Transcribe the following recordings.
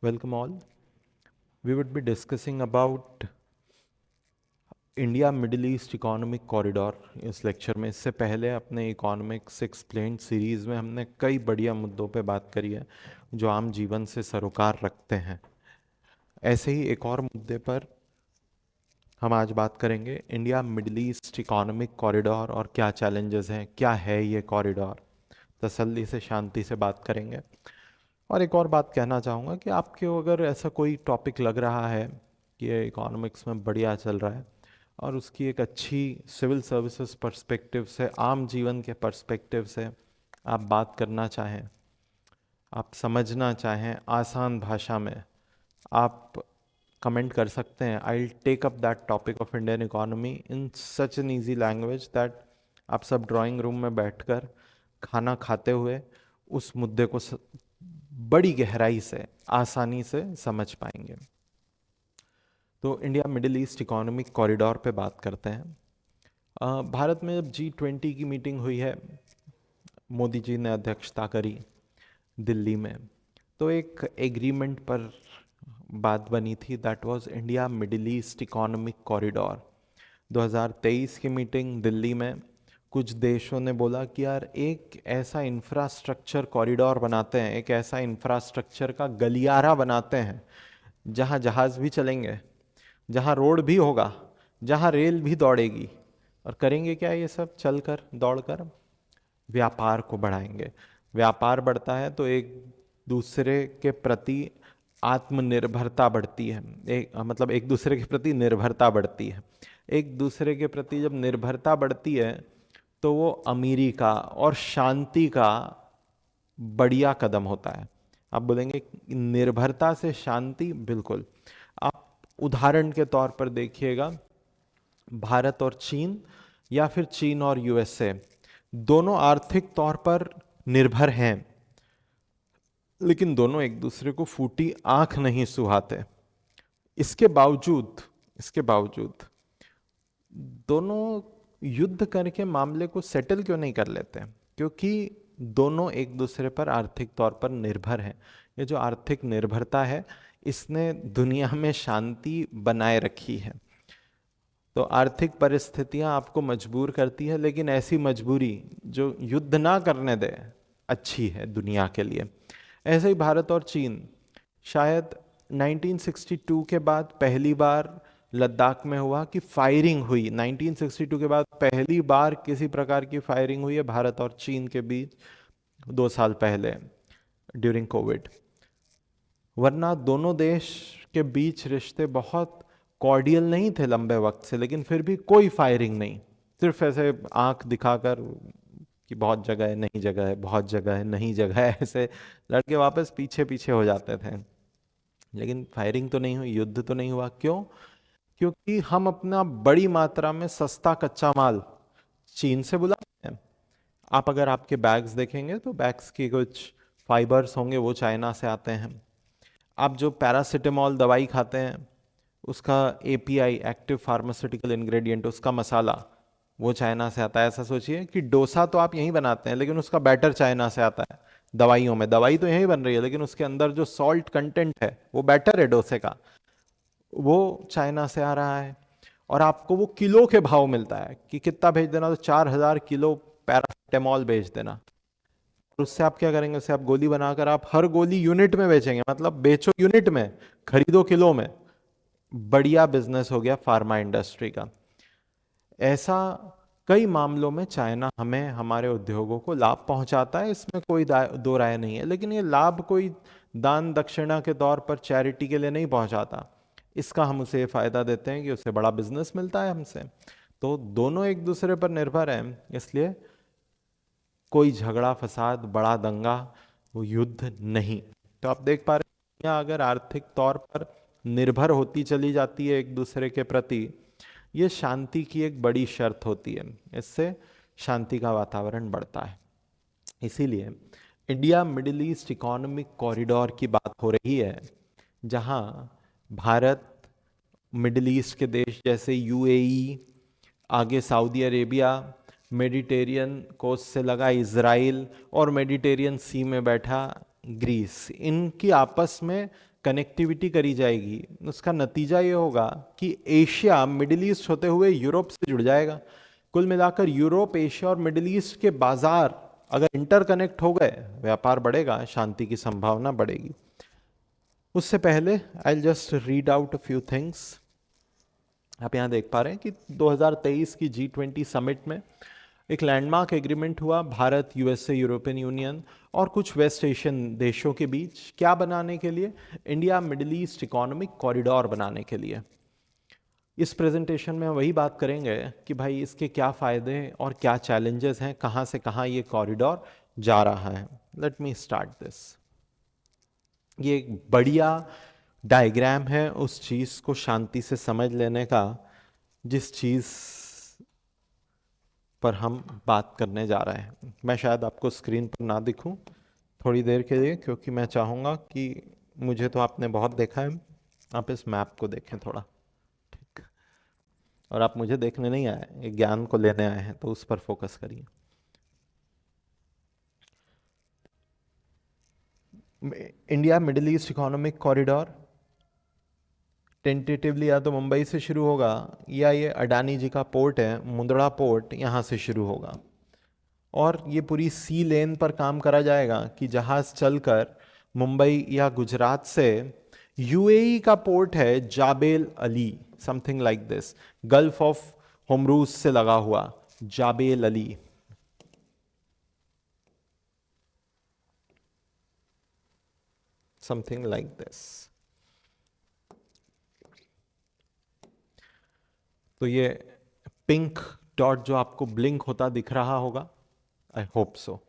Welcome all. We would be discussing about India Middle East economic corridor इस lecture में। इससे पहले अपने इकोनॉमिक्स एक्सप्लेन्ड सीरीज़ में हमने कई बढ़िया मुद्दों पे बात करी है जो आम जीवन से सरोकार रखते हैं। ऐसे ही एक और मुद्दे पर हम आज बात करेंगे, India Middle East economic corridor और क्या चैलेंजेस हैं, क्या है ये कॉरिडोर। तसल्ली से शांति से बात करेंगे। और एक और बात कहना चाहूँगा कि आपको अगर ऐसा कोई टॉपिक लग रहा है कि ये इकोनॉमिक्स में बढ़िया चल रहा है और उसकी एक अच्छी सिविल सर्विसेज पर्सपेक्टिव से, आम जीवन के पर्सपेक्टिव से आप बात करना चाहें, आप समझना चाहें आसान भाषा में, आप कमेंट कर सकते हैं। I will take up that topic of Indian economy in such an easy language that आप सब ड्राइंग रूम में बैठकर खाना खाते हुए उस मुद्दे को बड़ी गहराई से, आसानी से समझ पाएंगे। तो India Middle East economic corridor पे बात करते हैं। भारत में जब G20 की मीटिंग हुई है, मोदी जी ने अध्यक्षता करी दिल्ली में, तो एक एग्रीमेंट पर बात बनी थी, that was India Middle East economic corridor. 2023 की मीटिंग दिल्ली में, कुछ देशों ने बोला कि यार एक ऐसा इंफ्रास्ट्रक्चर कॉरिडोर बनाते हैं, एक ऐसा इंफ्रास्ट्रक्चर का गलियारा बनाते हैं जहाँ जहाज़ भी चलेंगे, जहाँ रोड भी होगा, जहाँ रेल भी दौड़ेगी। और करेंगे क्या ये सब? चलकर, दौड़कर व्यापार को बढ़ाएंगे। व्यापार बढ़ता है तो एक दूसरे के प्रति आत्मनिर्भरता बढ़ती है, मतलब एक दूसरे के प्रति निर्भरता बढ़ती है। एक दूसरे के प्रति जब निर्भरता बढ़ती है तो वो अमीरी का और शांति का बढ़िया कदम होता है। आप बोलेंगे निर्भरता से शांति, बिल्कुल। आप उदाहरण के तौर पर देखिएगा, भारत और चीन या फिर चीन और यूएसए दोनों आर्थिक तौर पर निर्भर हैं, लेकिन दोनों एक दूसरे को फूटी आंख नहीं सुहाते। इसके बावजूद दोनों युद्ध करके मामले को सेटल क्यों नहीं कर लेते? क्योंकि दोनों एक दूसरे पर आर्थिक तौर पर निर्भर हैं। ये जो आर्थिक निर्भरता है, इसने दुनिया में शांति बनाए रखी है। तो आर्थिक परिस्थितियां आपको मजबूर करती है, लेकिन ऐसी मजबूरी जो युद्ध ना करने दे अच्छी है दुनिया के लिए। ऐसे ही भारत और चीन, शायद 1962 के बाद पहली बार लद्दाख में हुआ कि फायरिंग हुई। 1962 के बाद पहली बार किसी प्रकार की फायरिंग हुई है भारत और चीन के बीच 2 साल पहले ड्यूरिंग कोविड। वरना दोनों देश के बीच रिश्ते बहुत कॉर्डियल नहीं थे लंबे वक्त से, लेकिन फिर भी कोई फायरिंग नहीं, सिर्फ ऐसे आंख दिखाकर कि बहुत जगह है, नहीं जगह है, बहुत जगह है, नहीं जगह है, ऐसे लड़के वापस पीछे पीछे हो जाते थे। लेकिन फायरिंग तो नहीं हुई, युद्ध तो नहीं हुआ। क्यों? क्योंकि हम अपना बड़ी मात्रा में सस्ता कच्चा माल चीन से बुलाते हैं। आप अगर आपके बैग्स देखेंगे तो बैग्स के कुछ फाइबर्स होंगे, वो चाइना से आते हैं। आप जो पैरासिटामोल दवाई खाते हैं, उसका एपीआई, एक्टिव फार्मास्यूटिकल इंग्रेडिएंट, उसका मसाला, वो चाइना से आता है। ऐसा सोचिए कि डोसा तो आप यहीं बनाते हैं, लेकिन उसका बैटर चाइना से आता है। दवाइयों में, दवाई तो यहीं बन रही है, लेकिन उसके अंदर जो सॉल्ट कंटेंट है, वो बैटर है डोसे का, वो चाइना से आ रहा है। और आपको वो किलो के भाव मिलता है कि कितना भेज देना, तो 4,000 किलो पैरासिटामोल भेज देना। और उससे आप क्या करेंगे? उससे आप गोली बनाकर आप हर गोली यूनिट में बेचेंगे, मतलब बेचो यूनिट में, खरीदो किलो में। बढ़िया बिजनेस हो गया फार्मा इंडस्ट्री का। ऐसा कई मामलों में चाइना हमें, हमारे उद्योगों को लाभ पहुंचाता है, इसमें कोई दो राय नहीं है। लेकिन ये लाभ कोई दान दक्षिणा के तौर पर चैरिटी के लिए नहीं पहुंचाता। इसका हम उसे फायदा देते हैं कि उसे बड़ा बिजनेस मिलता है हमसे। तो दोनों एक दूसरे पर निर्भर हैं, इसलिए कोई झगड़ा फसाद, बड़ा दंगा, वो युद्ध नहीं। तो आप देख पा रहे हैं, दुनिया अगर आर्थिक तौर पर निर्भर होती चली जाती है एक दूसरे के प्रति, ये शांति की एक बड़ी शर्त होती है। इससे शांति का वातावरण बढ़ता है। इसीलिए India Middle East economic corridor की बात हो रही है, जहां भारत, मिडिल ईस्ट के देश जैसे यूएई, आगे सऊदी अरेबिया, मेडिटेरियन कोस्ट से लगा इजराइल, और मेडिटेरियन सी में बैठा ग्रीस, इनकी आपस में कनेक्टिविटी करी जाएगी, उसका नतीजा ये होगा कि एशिया मिडिल ईस्ट होते हुए यूरोप से जुड़ जाएगा। कुल मिलाकर यूरोप, एशिया और मिडिल ईस्ट के बाजार अगर इंटरकनेक्ट हो गए, व्यापार बढ़ेगा, शांति की संभावना बढ़ेगी। उससे पहले I just read out a few things. आप यहाँ देख पा रहे हैं कि 2023 की G20 समिट में एक लैंडमार्क एग्रीमेंट हुआ भारत, यूएसए, यूरोपियन यूनियन और कुछ वेस्ट एशियन देशों के बीच। क्या बनाने के लिए? India Middle East economic corridor बनाने के लिए। इस प्रेजेंटेशन में हम वही बात करेंगे कि भाई इसके क्या फ़ायदे और क्या चैलेंजेस हैं, कहाँ से कहाँ ये कॉरिडोर जा रहा है। Let me start this. ये एक बढ़िया डायग्राम है उस चीज़ को शांति से समझ लेने का जिस चीज़ पर हम बात करने जा रहे हैं। मैं शायद आपको स्क्रीन पर ना दिखूं थोड़ी देर के लिए, क्योंकि मैं चाहूँगा कि मुझे तो आपने बहुत देखा है, आप इस मैप को देखें थोड़ा, ठीक। और आप मुझे देखने नहीं आए, ये ज्ञान को लेने आए हैं, तो उस पर फोकस करिए। India Middle East economic corridor tentatively या तो मुंबई से शुरू होगा, या ये अडानी जी का पोर्ट है मुंद्रा पोर्ट, यहाँ से शुरू होगा। और ये पूरी सी लेन पर काम करा जाएगा कि जहाज चलकर मुंबई या गुजरात से यूएई का पोर्ट है Jebel Ali, something like this, gulf of होमरूज से लगा हुआ Jebel Ali. Something like this. तो ये पिंक डॉट जो आपको ब्लिंक होता दिख रहा होगा, आई होप सो,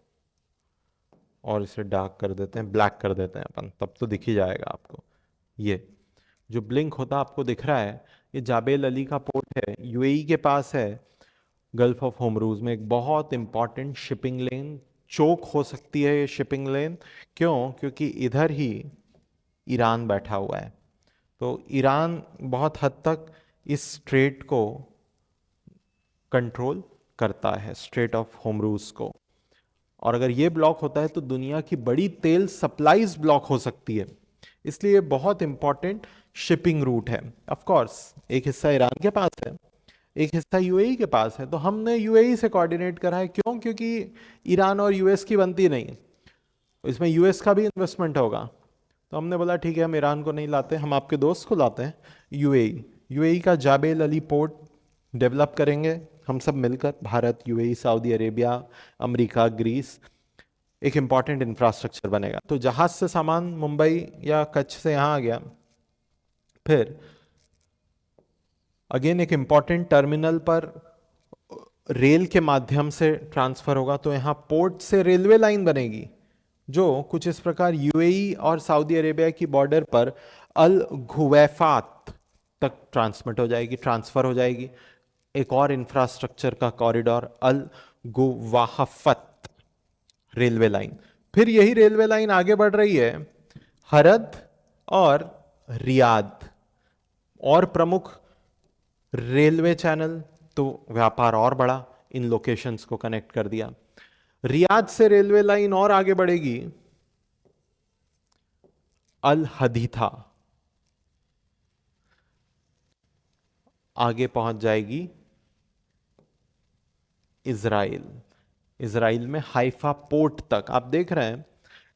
और इसे डार्क कर देते हैं, ब्लैक कर देते हैं अपन, तब तो दिख ही जाएगा आपको। ये जो ब्लिंक होता आपको दिख रहा है, ये जाबेल अली का पोर्ट है, यूएई के पास है, गल्फ ऑफ होमरूज में एक बहुत इंपॉर्टेंट शिपिंग लेन। चोक हो सकती है ये शिपिंग लेन, क्यों? क्योंकि इधर ही ईरान बैठा हुआ है। तो ईरान बहुत हद तक इस स्ट्रेट को कंट्रोल करता है, स्ट्रेट ऑफ होमरूज को। और अगर ये ब्लॉक होता है तो दुनिया की बड़ी तेल सप्लाईज ब्लॉक हो सकती है। इसलिए बहुत इंपॉर्टेंट शिपिंग रूट है। ऑफ कोर्स एक हिस्सा ईरान के पास है, एक हिस्सा यूएई के पास है, तो हमने यूएई से कोऑर्डिनेट करा है। क्यों? क्योंकि ईरान और यूएस की बनती नहीं, इसमें यूएस का भी इन्वेस्टमेंट होगा। तो हमने बोला ठीक है, हम ईरान को नहीं लाते, हम आपके दोस्त को लाते हैं, यूएई। यूएई का जाबेल अली पोर्ट डेवलप करेंगे हम सब मिलकर, Bharat, UAE, Saudi Arabia, America, Greece. एक इम्पॉर्टेंट इंफ्रास्ट्रक्चर बनेगा। तो जहाज से सामान मुंबई या कच्छ से यहाँ आ गया, फिर अगेन एक इम्पॉर्टेंट टर्मिनल पर रेल के माध्यम से ट्रांसफर होगा। तो यहाँ पोर्ट से रेलवे लाइन बनेगी जो कुछ इस प्रकार यूएई और सऊदी अरेबिया की बॉर्डर पर अल घुवैफात तक ट्रांसमिट हो जाएगी, ट्रांसफर हो जाएगी। एक और इंफ्रास्ट्रक्चर का कॉरिडोर अल गुवाहफत रेलवे लाइन। फिर यही रेलवे लाइन आगे बढ़ रही है हरद और रियाद, और प्रमुख रेलवे चैनल, तो व्यापार और बढ़ा, इन लोकेशंस को कनेक्ट कर दिया। रियाद से रेलवे लाइन और आगे बढ़ेगी अल हदीथा, आगे पहुंच जाएगी इजराइल। इजराइल में हाइफा पोर्ट तक आप देख रहे हैं।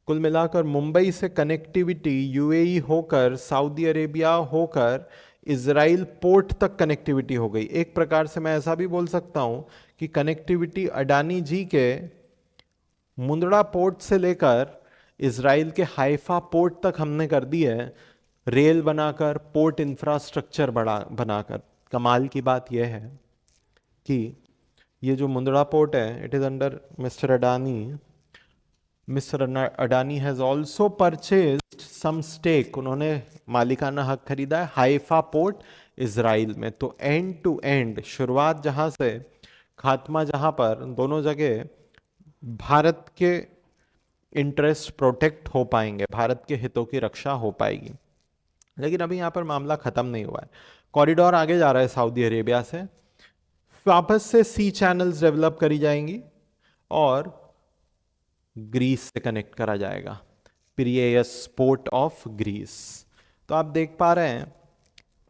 कुल मिलाकर मुंबई से कनेक्टिविटी यूएई होकर, सऊदी अरेबिया होकर, इजराइल पोर्ट तक कनेक्टिविटी हो गई। एक प्रकार से मैं ऐसा भी बोल सकता हूं कि कनेक्टिविटी अडानी जी के मुंद्रा पोर्ट से लेकर इजराइल के हाइफा पोर्ट तक हमने कर दी है, रेल बनाकर, पोर्ट इंफ्रास्ट्रक्चर बनाकर। कमाल की बात यह है कि ये जो मुंद्रा पोर्ट है, it is under mister Adani. Mister Adani has also purchased some stake, उन्होंने मालिकाना हक खरीदा है हाइफा पोर्ट इजराइल में। तो एंड टू एंड, शुरुआत जहां से, खात्मा जहां पर, दोनों जगह भारत के इंटरेस्ट प्रोटेक्ट हो पाएंगे, भारत के हितों की रक्षा हो पाएगी। लेकिन अभी यहाँ पर मामला खत्म नहीं हुआ है। कॉरिडोर आगे जा रहा है सऊदी अरेबिया से, वापस से सी चैनल्स डेवलप करी जाएंगी और ग्रीस से कनेक्ट करा जाएगा, पिरेयस पोर्ट ऑफ ग्रीस। तो आप देख पा रहे हैं,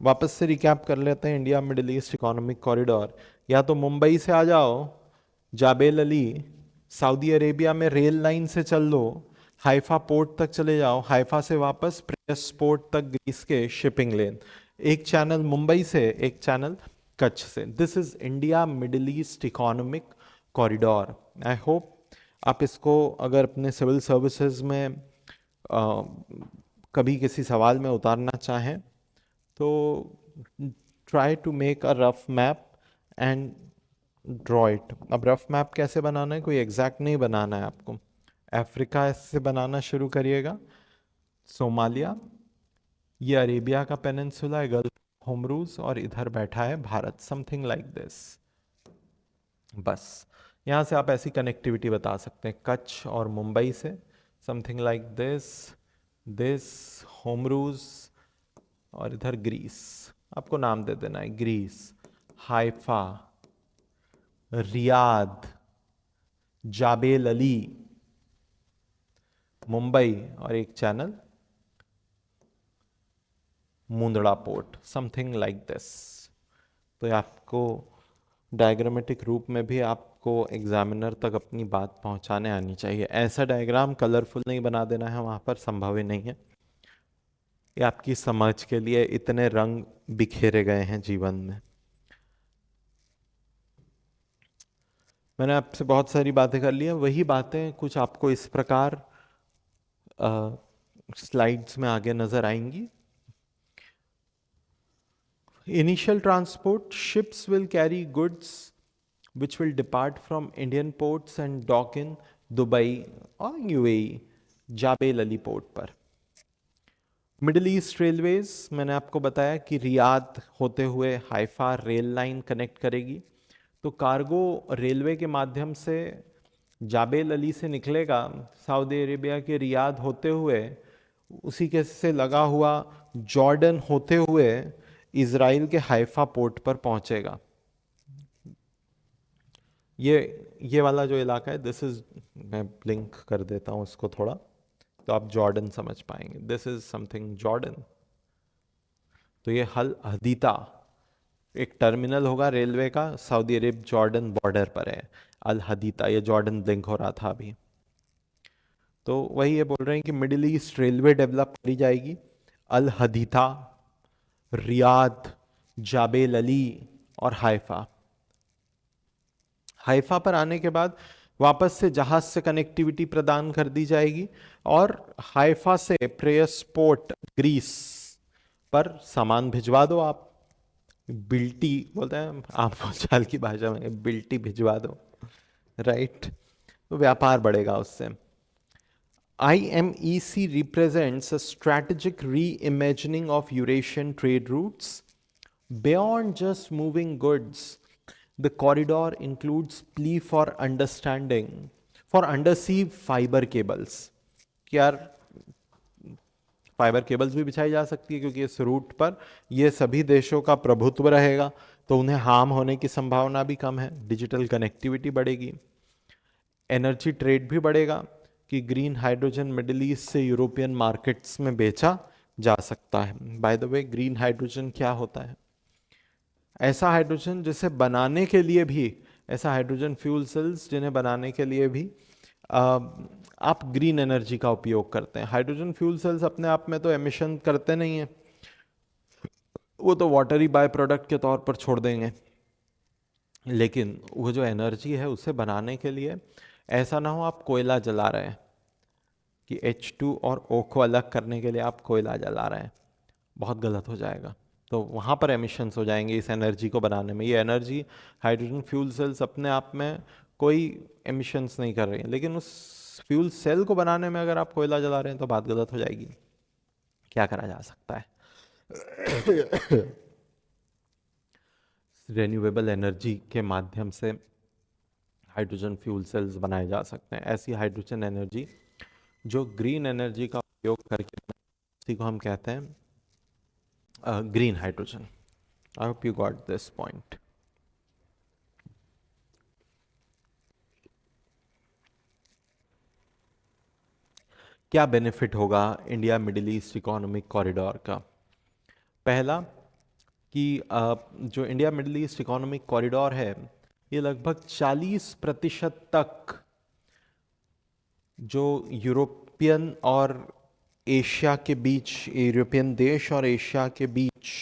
वापस से रिकैप कर लेते हैं, India Middle East economic corridor, या तो मुंबई से आ जाओ जाबेल अली, सऊदी अरेबिया में रेल लाइन से चल लो, हाइफा पोर्ट तक चले जाओ, हाइफा से वापस प्रेस पोर्ट तक ग्रीस के शिपिंग लेन, एक चैनल मुंबई से, एक चैनल कच्छ से। This is India Middle East economic corridor. I hope आप इसको अगर अपने सिविल सर्विसेज में कभी किसी सवाल में उतारना चाहें तो try to make a rough map and draw it. अब रफ मैप कैसे बनाना है, कोई एग्जैक्ट नहीं बनाना है आपको। अफ्रीका से बनाना शुरू करिएगा, सोमालिया, ये अरेबिया का पेनिनसुला है, गल्फ होमरूज, और इधर बैठा है भारत, समथिंग लाइक दिस। बस यहाँ से आप ऐसी कनेक्टिविटी बता सकते हैं कच्छ और मुंबई से, समथिंग लाइक दिस, दिस होमरूज, और इधर ग्रीस, आपको नाम दे देना है Greece, Haifa, Riyadh, Jebel Ali, Mumbai, और एक channel Mundra port, something like this. तो आपको डायग्रामेटिक रूप में भी आपको एग्जामिनर तक अपनी बात पहुंचाने आनी चाहिए। ऐसा डायग्राम कलरफुल नहीं बना देना है, वहां पर संभव ही नहीं है। ये आपकी समझ के लिए इतने रंग बिखेरे गए हैं जीवन में। मैंने आपसे बहुत सारी बातें कर ली हैं, वही बातें कुछ आपको इस प्रकार स्लाइड्स में आगे नजर आएंगी। Initial transport, ships will carry goods which will depart from Indian ports and dock in Dubai or UAE, Jebel Ali port पर। मिडिल ईस्ट रेलवेज, मैंने आपको बताया कि रियाद होते हुए हाइफा रेल लाइन कनेक्ट करेगी, तो कार्गो रेलवे के माध्यम से जाबेल अली से निकलेगा, सऊदी अरेबिया के रियाद होते हुए, उसी के से लगा हुआ जॉर्डन होते हुए इजराइल के हाइफा पोर्ट पर पहुंचेगा। ये वाला जो इलाका है, दिस इज, मैं ब्लिंक कर देता हूं इसको थोड़ा तो आप जॉर्डन समझ पाएंगे। This is something Jordan. तो ये हल हदीता एक टर्मिनल होगा रेलवे का, सऊदी अरेब जॉर्डन बॉर्डर पर है, अल हदीता, ये जॉर्डन ब्लिंक हो रहा था अभी। तो वही ये बोल रहे हैं कि मिडिल ईस्ट रेलवे डेवलप करी जाएगी, अल हदीता, रियाद, जाबेल अली और हाइफा। हाइफा पर आने के बाद वापस से जहाज से कनेक्टिविटी प्रदान कर दी जाएगी और हाइफा से प्रेयस पोर्ट ग्रीस पर सामान भिजवा दो आप। बिल्टी बोलते हैं आप बोलचाल की भाषा में, बिल्टी भिजवा दो, राइट। तो व्यापार बढ़ेगा उससे। IMEC represents a strategic reimagining of Eurasian trade routes. Beyond just moving goods, the corridor includes plea for understanding for undersea fiber cables. कि यार फाइबर केबल्स भी बिछाई जा सकती है, क्योंकि इस रूट पर ये सभी देशों का प्रभुत्व रहेगा, तो उन्हें हार्म होने की संभावना भी कम है। डिजिटल कनेक्टिविटी बढ़ेगी, एनर्जी ट्रेड भी बढ़ेगा कि ग्रीन हाइड्रोजन मिडिल ईस्ट से यूरोपियन मार्केट्स में बेचा जा सकता है। By the way, green hydrogen क्या होता है? ऐसा हाइड्रोजन जिसे बनाने के लिए भी, ऐसा हाइड्रोजन फ्यूल सेल्स जिन्हें बनाने के लिए भी आप ग्रीन एनर्जी का उपयोग करते हैं। हाइड्रोजन फ्यूल सेल्स अपने आप में तो एमिशन करते नहीं हैं, वो तो वाटरी बाय प्रोडक्ट के तौर पर छोड़ देंगे, लेकिन वो जो एनर्जी है उसे बनाने के लिए ऐसा ना हो आप कोयला जला रहे हैं कि H2 और O को अलग करने के लिए आप कोयला जला रहे हैं, बहुत गलत हो जाएगा। तो वहाँ पर एमिशंस हो जाएंगे इस एनर्जी को बनाने में। ये एनर्जी हाइड्रोजन फ्यूल सेल्स अपने आप में कोई एमिशंस नहीं कर रही हैं, लेकिन उस फ्यूल सेल को बनाने में अगर आप कोयला जला रहे हैं तो बात गलत हो जाएगी। क्या करा जा सकता है? रिन्यूएबल एनर्जी के माध्यम से हाइड्रोजन फ्यूल सेल्स बनाए जा सकते हैं। ऐसी हाइड्रोजन एनर्जी जो ग्रीन एनर्जी का उपयोग करके, उसी को हम कहते हैं green hydrogen. I hope you got this point. क्या बेनिफिट होगा India Middle East economic corridor का? पहला कि जो India Middle East economic corridor है, ये लगभग 40% तक जो यूरोपियन और एशिया के बीच, यूरोपियन देश और एशिया के बीच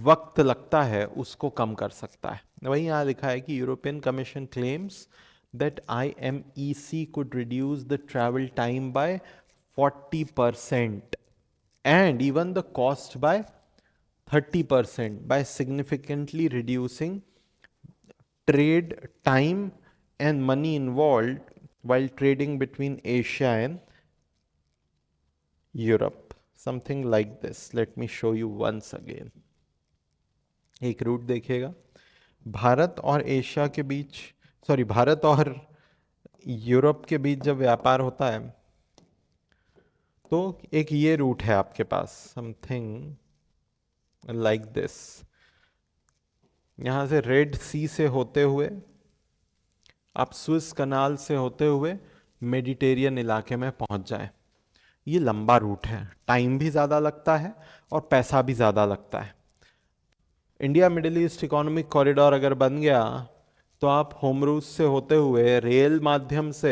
वक्त लगता है उसको कम कर सकता है। वही यहाँ लिखा है कि European commission claims that IMEC could reduce the travel time by 40% and even the cost by 30% by significantly reducing trade time and money involved while trading between Asia and Europe. Something like this. Let me show you once again. एक root देखिएगा, भारत और Asia के बीच, sorry, Bharat और Europe के बीच जब व्यापार होता है तो एक ये रूट है आपके पास, समथिंग लाइक दिस। यहाँ से रेड सी से होते हुए आप स्विस कनाल से होते हुए मेडिटेरियन इलाके में पहुंच जाए। ये लंबा रूट है, टाइम भी ज़्यादा लगता है और पैसा भी ज़्यादा लगता है। India Middle East economic corridor अगर बन गया तो आप होमरूस से होते हुए रेल माध्यम से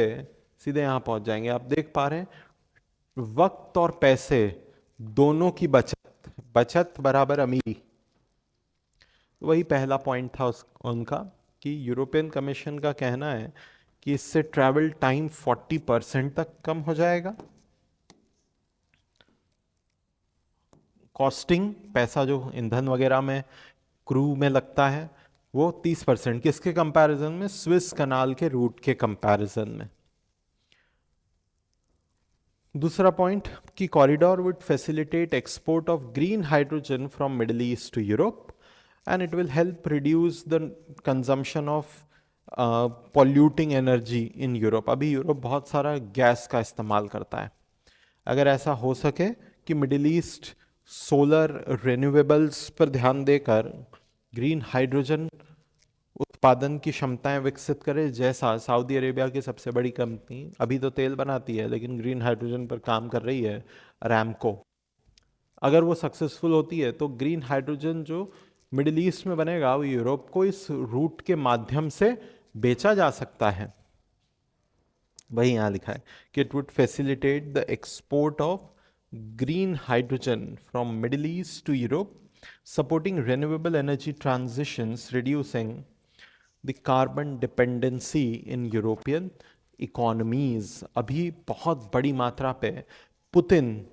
सीधे यहाँ पहुंच जाएंगे। आप देख पा रहे हैं, वक्त और पैसे दोनों की बचत, बचत बराबर अमीरी। वही पहला पॉइंट था उनका कि यूरोपियन कमीशन का कहना है कि इससे ट्रैवल टाइम 40% तक कम हो जाएगा। कॉस्टिंग, पैसा जो ईंधन वगैरह में, क्रू में लगता है, वो 30%। किसके कंपैरिजन में? स्विस कनाल के रूट के कंपैरिजन में। दूसरा पॉइंट कि corridor would facilitate export of green hydrogen from Middle East to Europe and it will help reduce the consumption of polluting energy in Europe. अभी यूरोप बहुत सारा gas का इस्तेमाल करता है। अगर ऐसा हो सके कि मिडिल ईस्ट सोलर रिन्यूएबल्स पर ध्यान देकर ग्रीन हाइड्रोजन उत्पादन की क्षमताएं विकसित करे, जैसा सऊदी अरेबिया की सबसे बड़ी कंपनी अभी तो तेल बनाती है लेकिन ग्रीन हाइड्रोजन पर काम कर रही है, अरामको, अगर वो सक्सेसफुल होती है तो ग्रीन हाइड्रोजन जो मिडिल ईस्ट में बनेगा वो यूरोप को इस रूट के माध्यम से बेचा जा सकता है। वही यहाँ लिखा है कि it would facilitate the export of green hydrogen from Middle East to Europe, supporting renewable energy transitions, reducing the carbon dependency in European economies. अभी बहुत बड़ी मात्रा पे पुतिन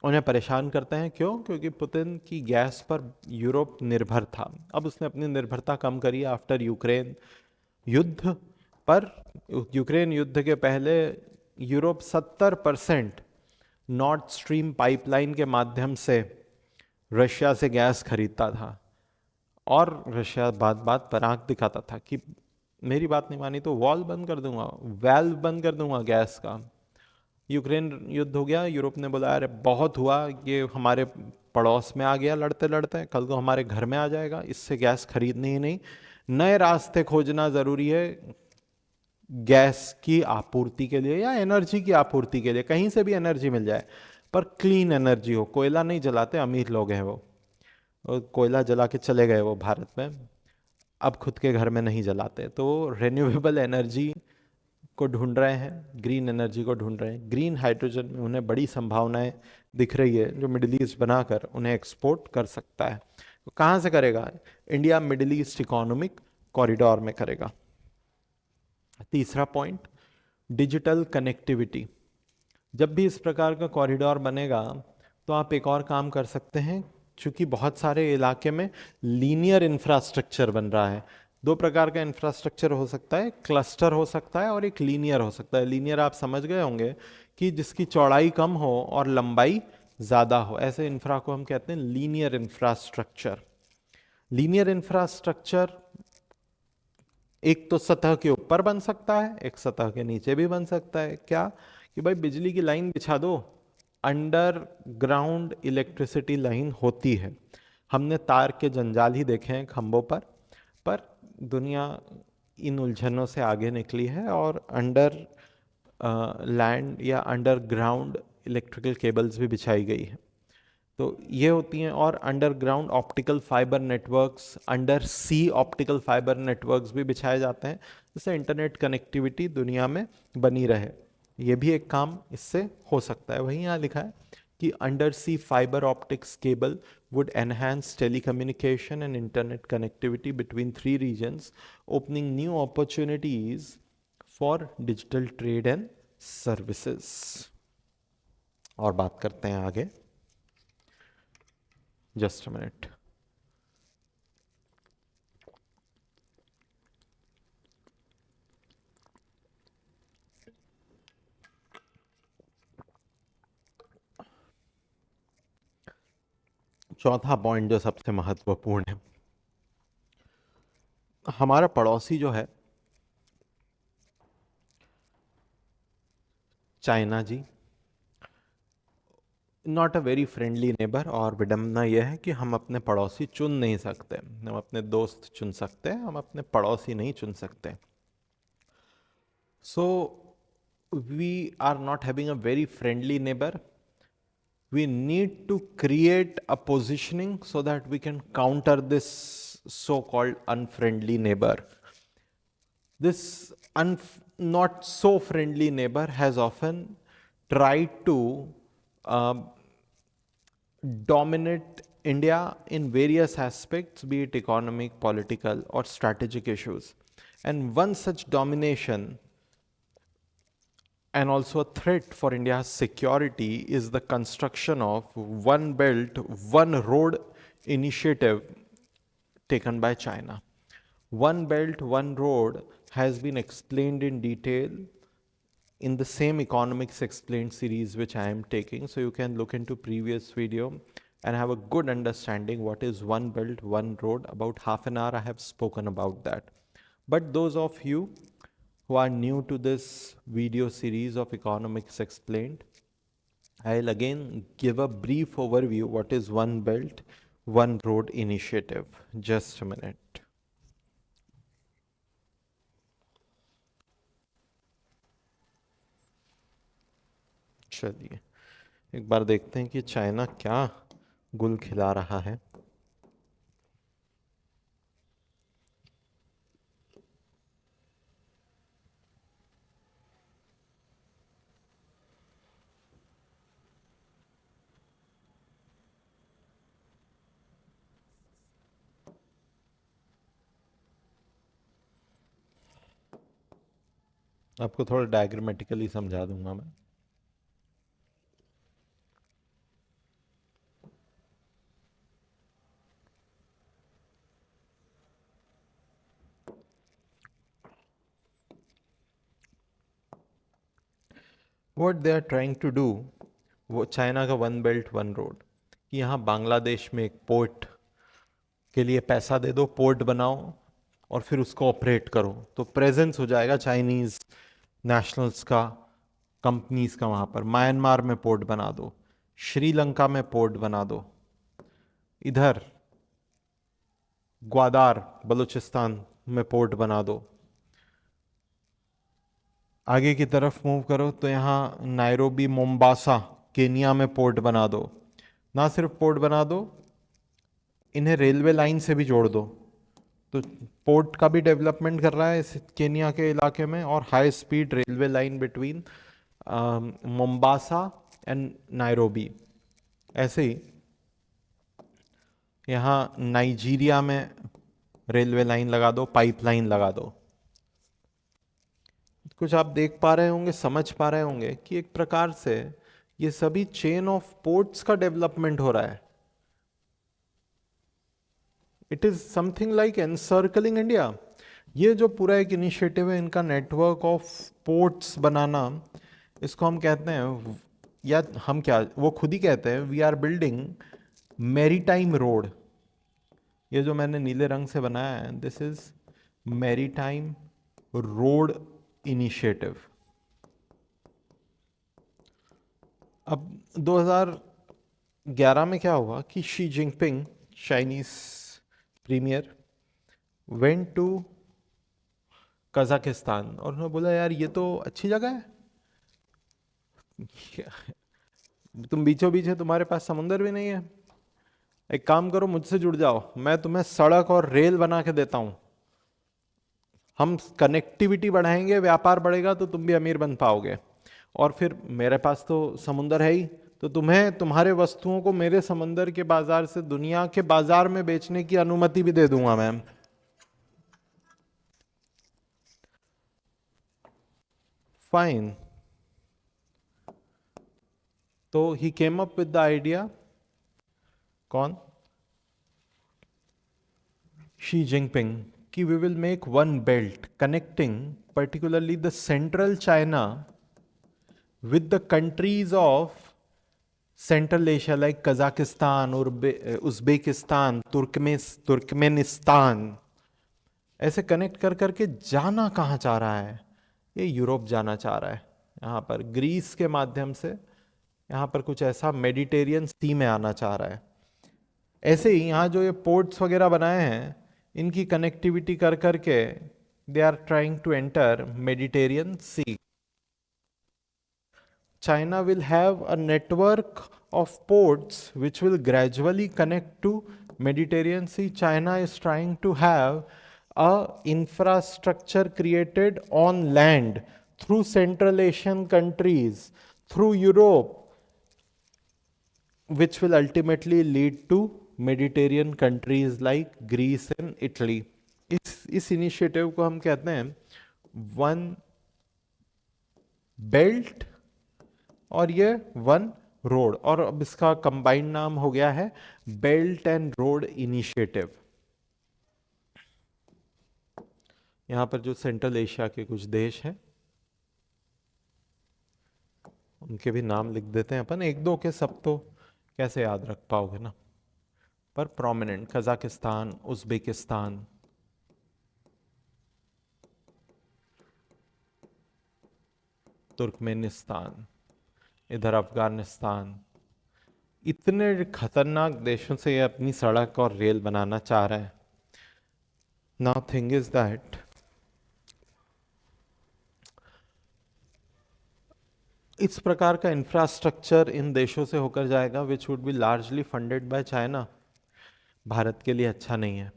उन्हें परेशान करते हैं। क्यों? क्योंकि पुतिन की गैस पर यूरोप निर्भर था। अब उसने अपनी निर्भरता कम करी आफ्टर यूक्रेन युद्ध। पर यूक्रेन युद्ध के पहले यूरोप 70% नॉर्थ स्ट्रीम पाइपलाइन के माध्यम से रशिया से गैस खरीदता था और रशिया बात बात पर आंख दिखाता था कि मेरी बात नहीं मानी तो वॉल्व बंद कर दूंगा, वेल्व बंद कर दूंगा गैस का। यूक्रेन युद्ध हो गया, यूरोप ने बोला अरे बहुत हुआ, ये हमारे पड़ोस में आ गया लड़ते लड़ते, कल को हमारे घर में आ जाएगा, इससे गैस खरीदनी ही नहीं। नए रास्ते खोजना ज़रूरी है गैस की आपूर्ति के लिए या एनर्जी की आपूर्ति के लिए। कहीं से भी एनर्जी मिल जाए पर क्लीन एनर्जी हो। कोयला नहीं जलाते, अमीर लोग हैं वो, और कोयला जला के चले गए वो भारत में, अब खुद के घर में नहीं जलाते। तो रिन्यूएबल एनर्जी को ढूंढ रहे हैं, ग्रीन एनर्जी को ढूंढ रहे हैं। ग्रीन हाइड्रोजन में उन्हें बड़ी संभावनाएं दिख रही है जो मिडिल ईस्ट बनाकर उन्हें एक्सपोर्ट कर सकता है। तो कहाँ से करेगा? India Middle East economic corridor में करेगा। तीसरा पॉइंट, डिजिटल कनेक्टिविटी। जब भी इस प्रकार का कॉरिडोर बनेगा तो आप एक और काम कर सकते हैं, क्योंकि बहुत सारे इलाके में लीनियर इंफ्रास्ट्रक्चर बन रहा है। दो प्रकार का इंफ्रास्ट्रक्चर हो सकता है, क्लस्टर हो सकता है और एक लीनियर हो सकता है। लीनियर आप समझ गए होंगे कि जिसकी चौड़ाई कम हो और लंबाई ज़्यादा हो, ऐसे इंफ्रा को हम कहते हैं लीनियर इंफ्रास्ट्रक्चर। लीनियर इंफ्रास्ट्रक्चर एक तो सतह के ऊपर बन सकता है, एक सतह के नीचे भी बन सकता है। क्या कि भाई बिजली की लाइन बिछा दो, अंडरग्राउंड इलेक्ट्रिसिटी लाइन होती है। हमने तार के जंजाल ही देखे हैं खंभों पर दुनिया इन उलझनों से आगे निकली है और अंडर लैंड या अंडरग्राउंड इलेक्ट्रिकल केबल्स भी बिछाई गई है। तो ये होती हैं, और underground optical fibre networks, under sea optical fibre networks भी बिछाए जाते हैं, जिससे इंटरनेट कनेक्टिविटी दुनिया में बनी रहे। ये भी एक काम इससे हो सकता है। वहीं यहाँ लिखा है कि under sea fiber optics cable would enhance telecommunication and internet connectivity between three regions, opening new opportunities for digital trade and services. और बात करते हैं आगे। Just a minute. चौथा पॉइंट जो सबसे महत्वपूर्ण है, हमारा पड़ोसी जो है China ji, not a very friendly neighbour. और विडम्बना यह है कि हम अपने पड़ोसी चुन नहीं सकते। हम अपने दोस्त चुन सकते हैं, हम अपने पड़ोसी नहीं चुन सकते। So we are not having a very friendly neighbour. We need to create a positioning so that we can counter this so-called unfriendly neighbor. This not so friendly neighbor has often tried to dominate India in various aspects, be it economic, political, or strategic issues. And one such domination and also a threat for India's security is the construction of One Belt, One Road initiative taken by China. One Belt, One Road has been explained in detail in the same economics explained series which I am taking. So you can look into previous video and have a good understanding what is One Belt, One Road. About half an hour I have spoken about that. But those of you who are new to this video series of economics explained, I'll again give a brief overview what is One Belt, One Road initiative. Just a minute. चलिए एक बार देखते हैं कि China क्या गुल खिला रहा है। आपको थोड़ा डायग्रामेटिकली समझा दूंगा मैं। What they are trying to do, वो चाइना का वन बेल्ट वन रोड, कि यहाँ बांग्लादेश में एक पोर्ट के लिए पैसा दे दो, पोर्ट बनाओ और फिर उसको ऑपरेट करो, तो प्रेजेंस हो जाएगा चाइनीज नेशनल्स का, कंपनीज का वहाँ पर। म्यांमार में पोर्ट बना दो, श्रीलंका में पोर्ट बना दो, इधर ग्वादार बलूचिस्तान में पोर्ट बना दो, आगे की तरफ मूव करो तो यहाँ नायरोबी मोम्बासा केनिया में पोर्ट बना दो। ना सिर्फ पोर्ट बना दो, इन्हें रेलवे लाइन से भी जोड़ दो, तो पोर्ट का भी डेवलपमेंट कर रहा है इस केनिया के इलाके में, और high speed railway line between Mombasa and Nairobi. ऐसे ही यहाँ नाइजीरिया में रेलवे लाइन लगा दो, पाइपलाइन लगा दो। कुछ आप देख पा रहे होंगे, समझ पा रहे होंगे कि एक प्रकार से ये सभी चेन ऑफ पोर्ट्स का डेवलपमेंट हो रहा है। It is something like encircling India. ये जो पूरा एक इनिशिएटिव है इनका, नेटवर्क ऑफ पोर्ट्स बनाना, इसको हम कहते हैं, या हम क्या, वो खुद ही कहते हैं, we are building maritime road. ये जो मैंने नीले रंग से बनाया है, this is maritime road initiative. अब 2011 में क्या हुआ कि Xi Jinping, Chinese premier, went to Kazakhstan, और उन्होंने बोला यार ये तो अच्छी जगह है, तुम बीचों बीच है, तुम्हारे पास समुंदर भी नहीं है। एक काम करो, मुझसे जुड़ जाओ, मैं तुम्हें सड़क और रेल बना के देता हूं। हम कनेक्टिविटी बढ़ाएंगे, व्यापार बढ़ेगा, तो तुम भी अमीर बन पाओगे। और फिर मेरे पास तो समुंदर है ही, तो तुम्हें तुम्हारे वस्तुओं को मेरे समंदर के बाजार से दुनिया के बाजार में बेचने की अनुमति भी दे दूंगा मैम। फाइन। तो he came up with the idea, कौन, शी जिनपिंग, कि we will make one belt connecting particularly the central China with the countries of Central Asia like Kazakhstan, Uzbekistan, Turkmenistan, ऐसे कनेक्ट कर करके जाना कहाँ चाह रहा है? ये यूरोप जाना चाह रहा है। यहाँ पर ग्रीस के माध्यम से यहाँ पर कुछ ऐसा मेडिटेरियन सी में आना चाह रहा है। ऐसे ही यहाँ जो ये पोर्ट्स वगैरह बनाए हैं, इनकी कनेक्टिविटी कर करके they are trying to enter Mediterranean sea. China will have a network of ports which will gradually connect to Mediterranean Sea. China is trying to have a infrastructure created on land through Central Asian countries, through Europe, which will ultimately lead to Mediterranean countries like Greece and Italy. इस initiative को हम कहते हैं one belt और ये one road, और अब इसका कंबाइंड नाम हो गया है बेल्ट एंड रोड इनिशिएटिव। यहां पर जो सेंट्रल एशिया के कुछ देश हैं उनके भी नाम लिख देते हैं अपन, एक दो के सब तो कैसे याद रख पाओगे ना, पर प्रोमिनेंट कजाकिस्तान, उज्बेकिस्तान, तुर्कमेनिस्तान, इधर अफगानिस्तान, इतने खतरनाक देशों से ये अपनी सड़क और रेल बनाना चाह रहा है। नाउ थिंग इज दैट इस प्रकार का इंफ्रास्ट्रक्चर इन देशों से होकर जाएगा which would be largely funded by China. Bharat के लिए अच्छा नहीं है।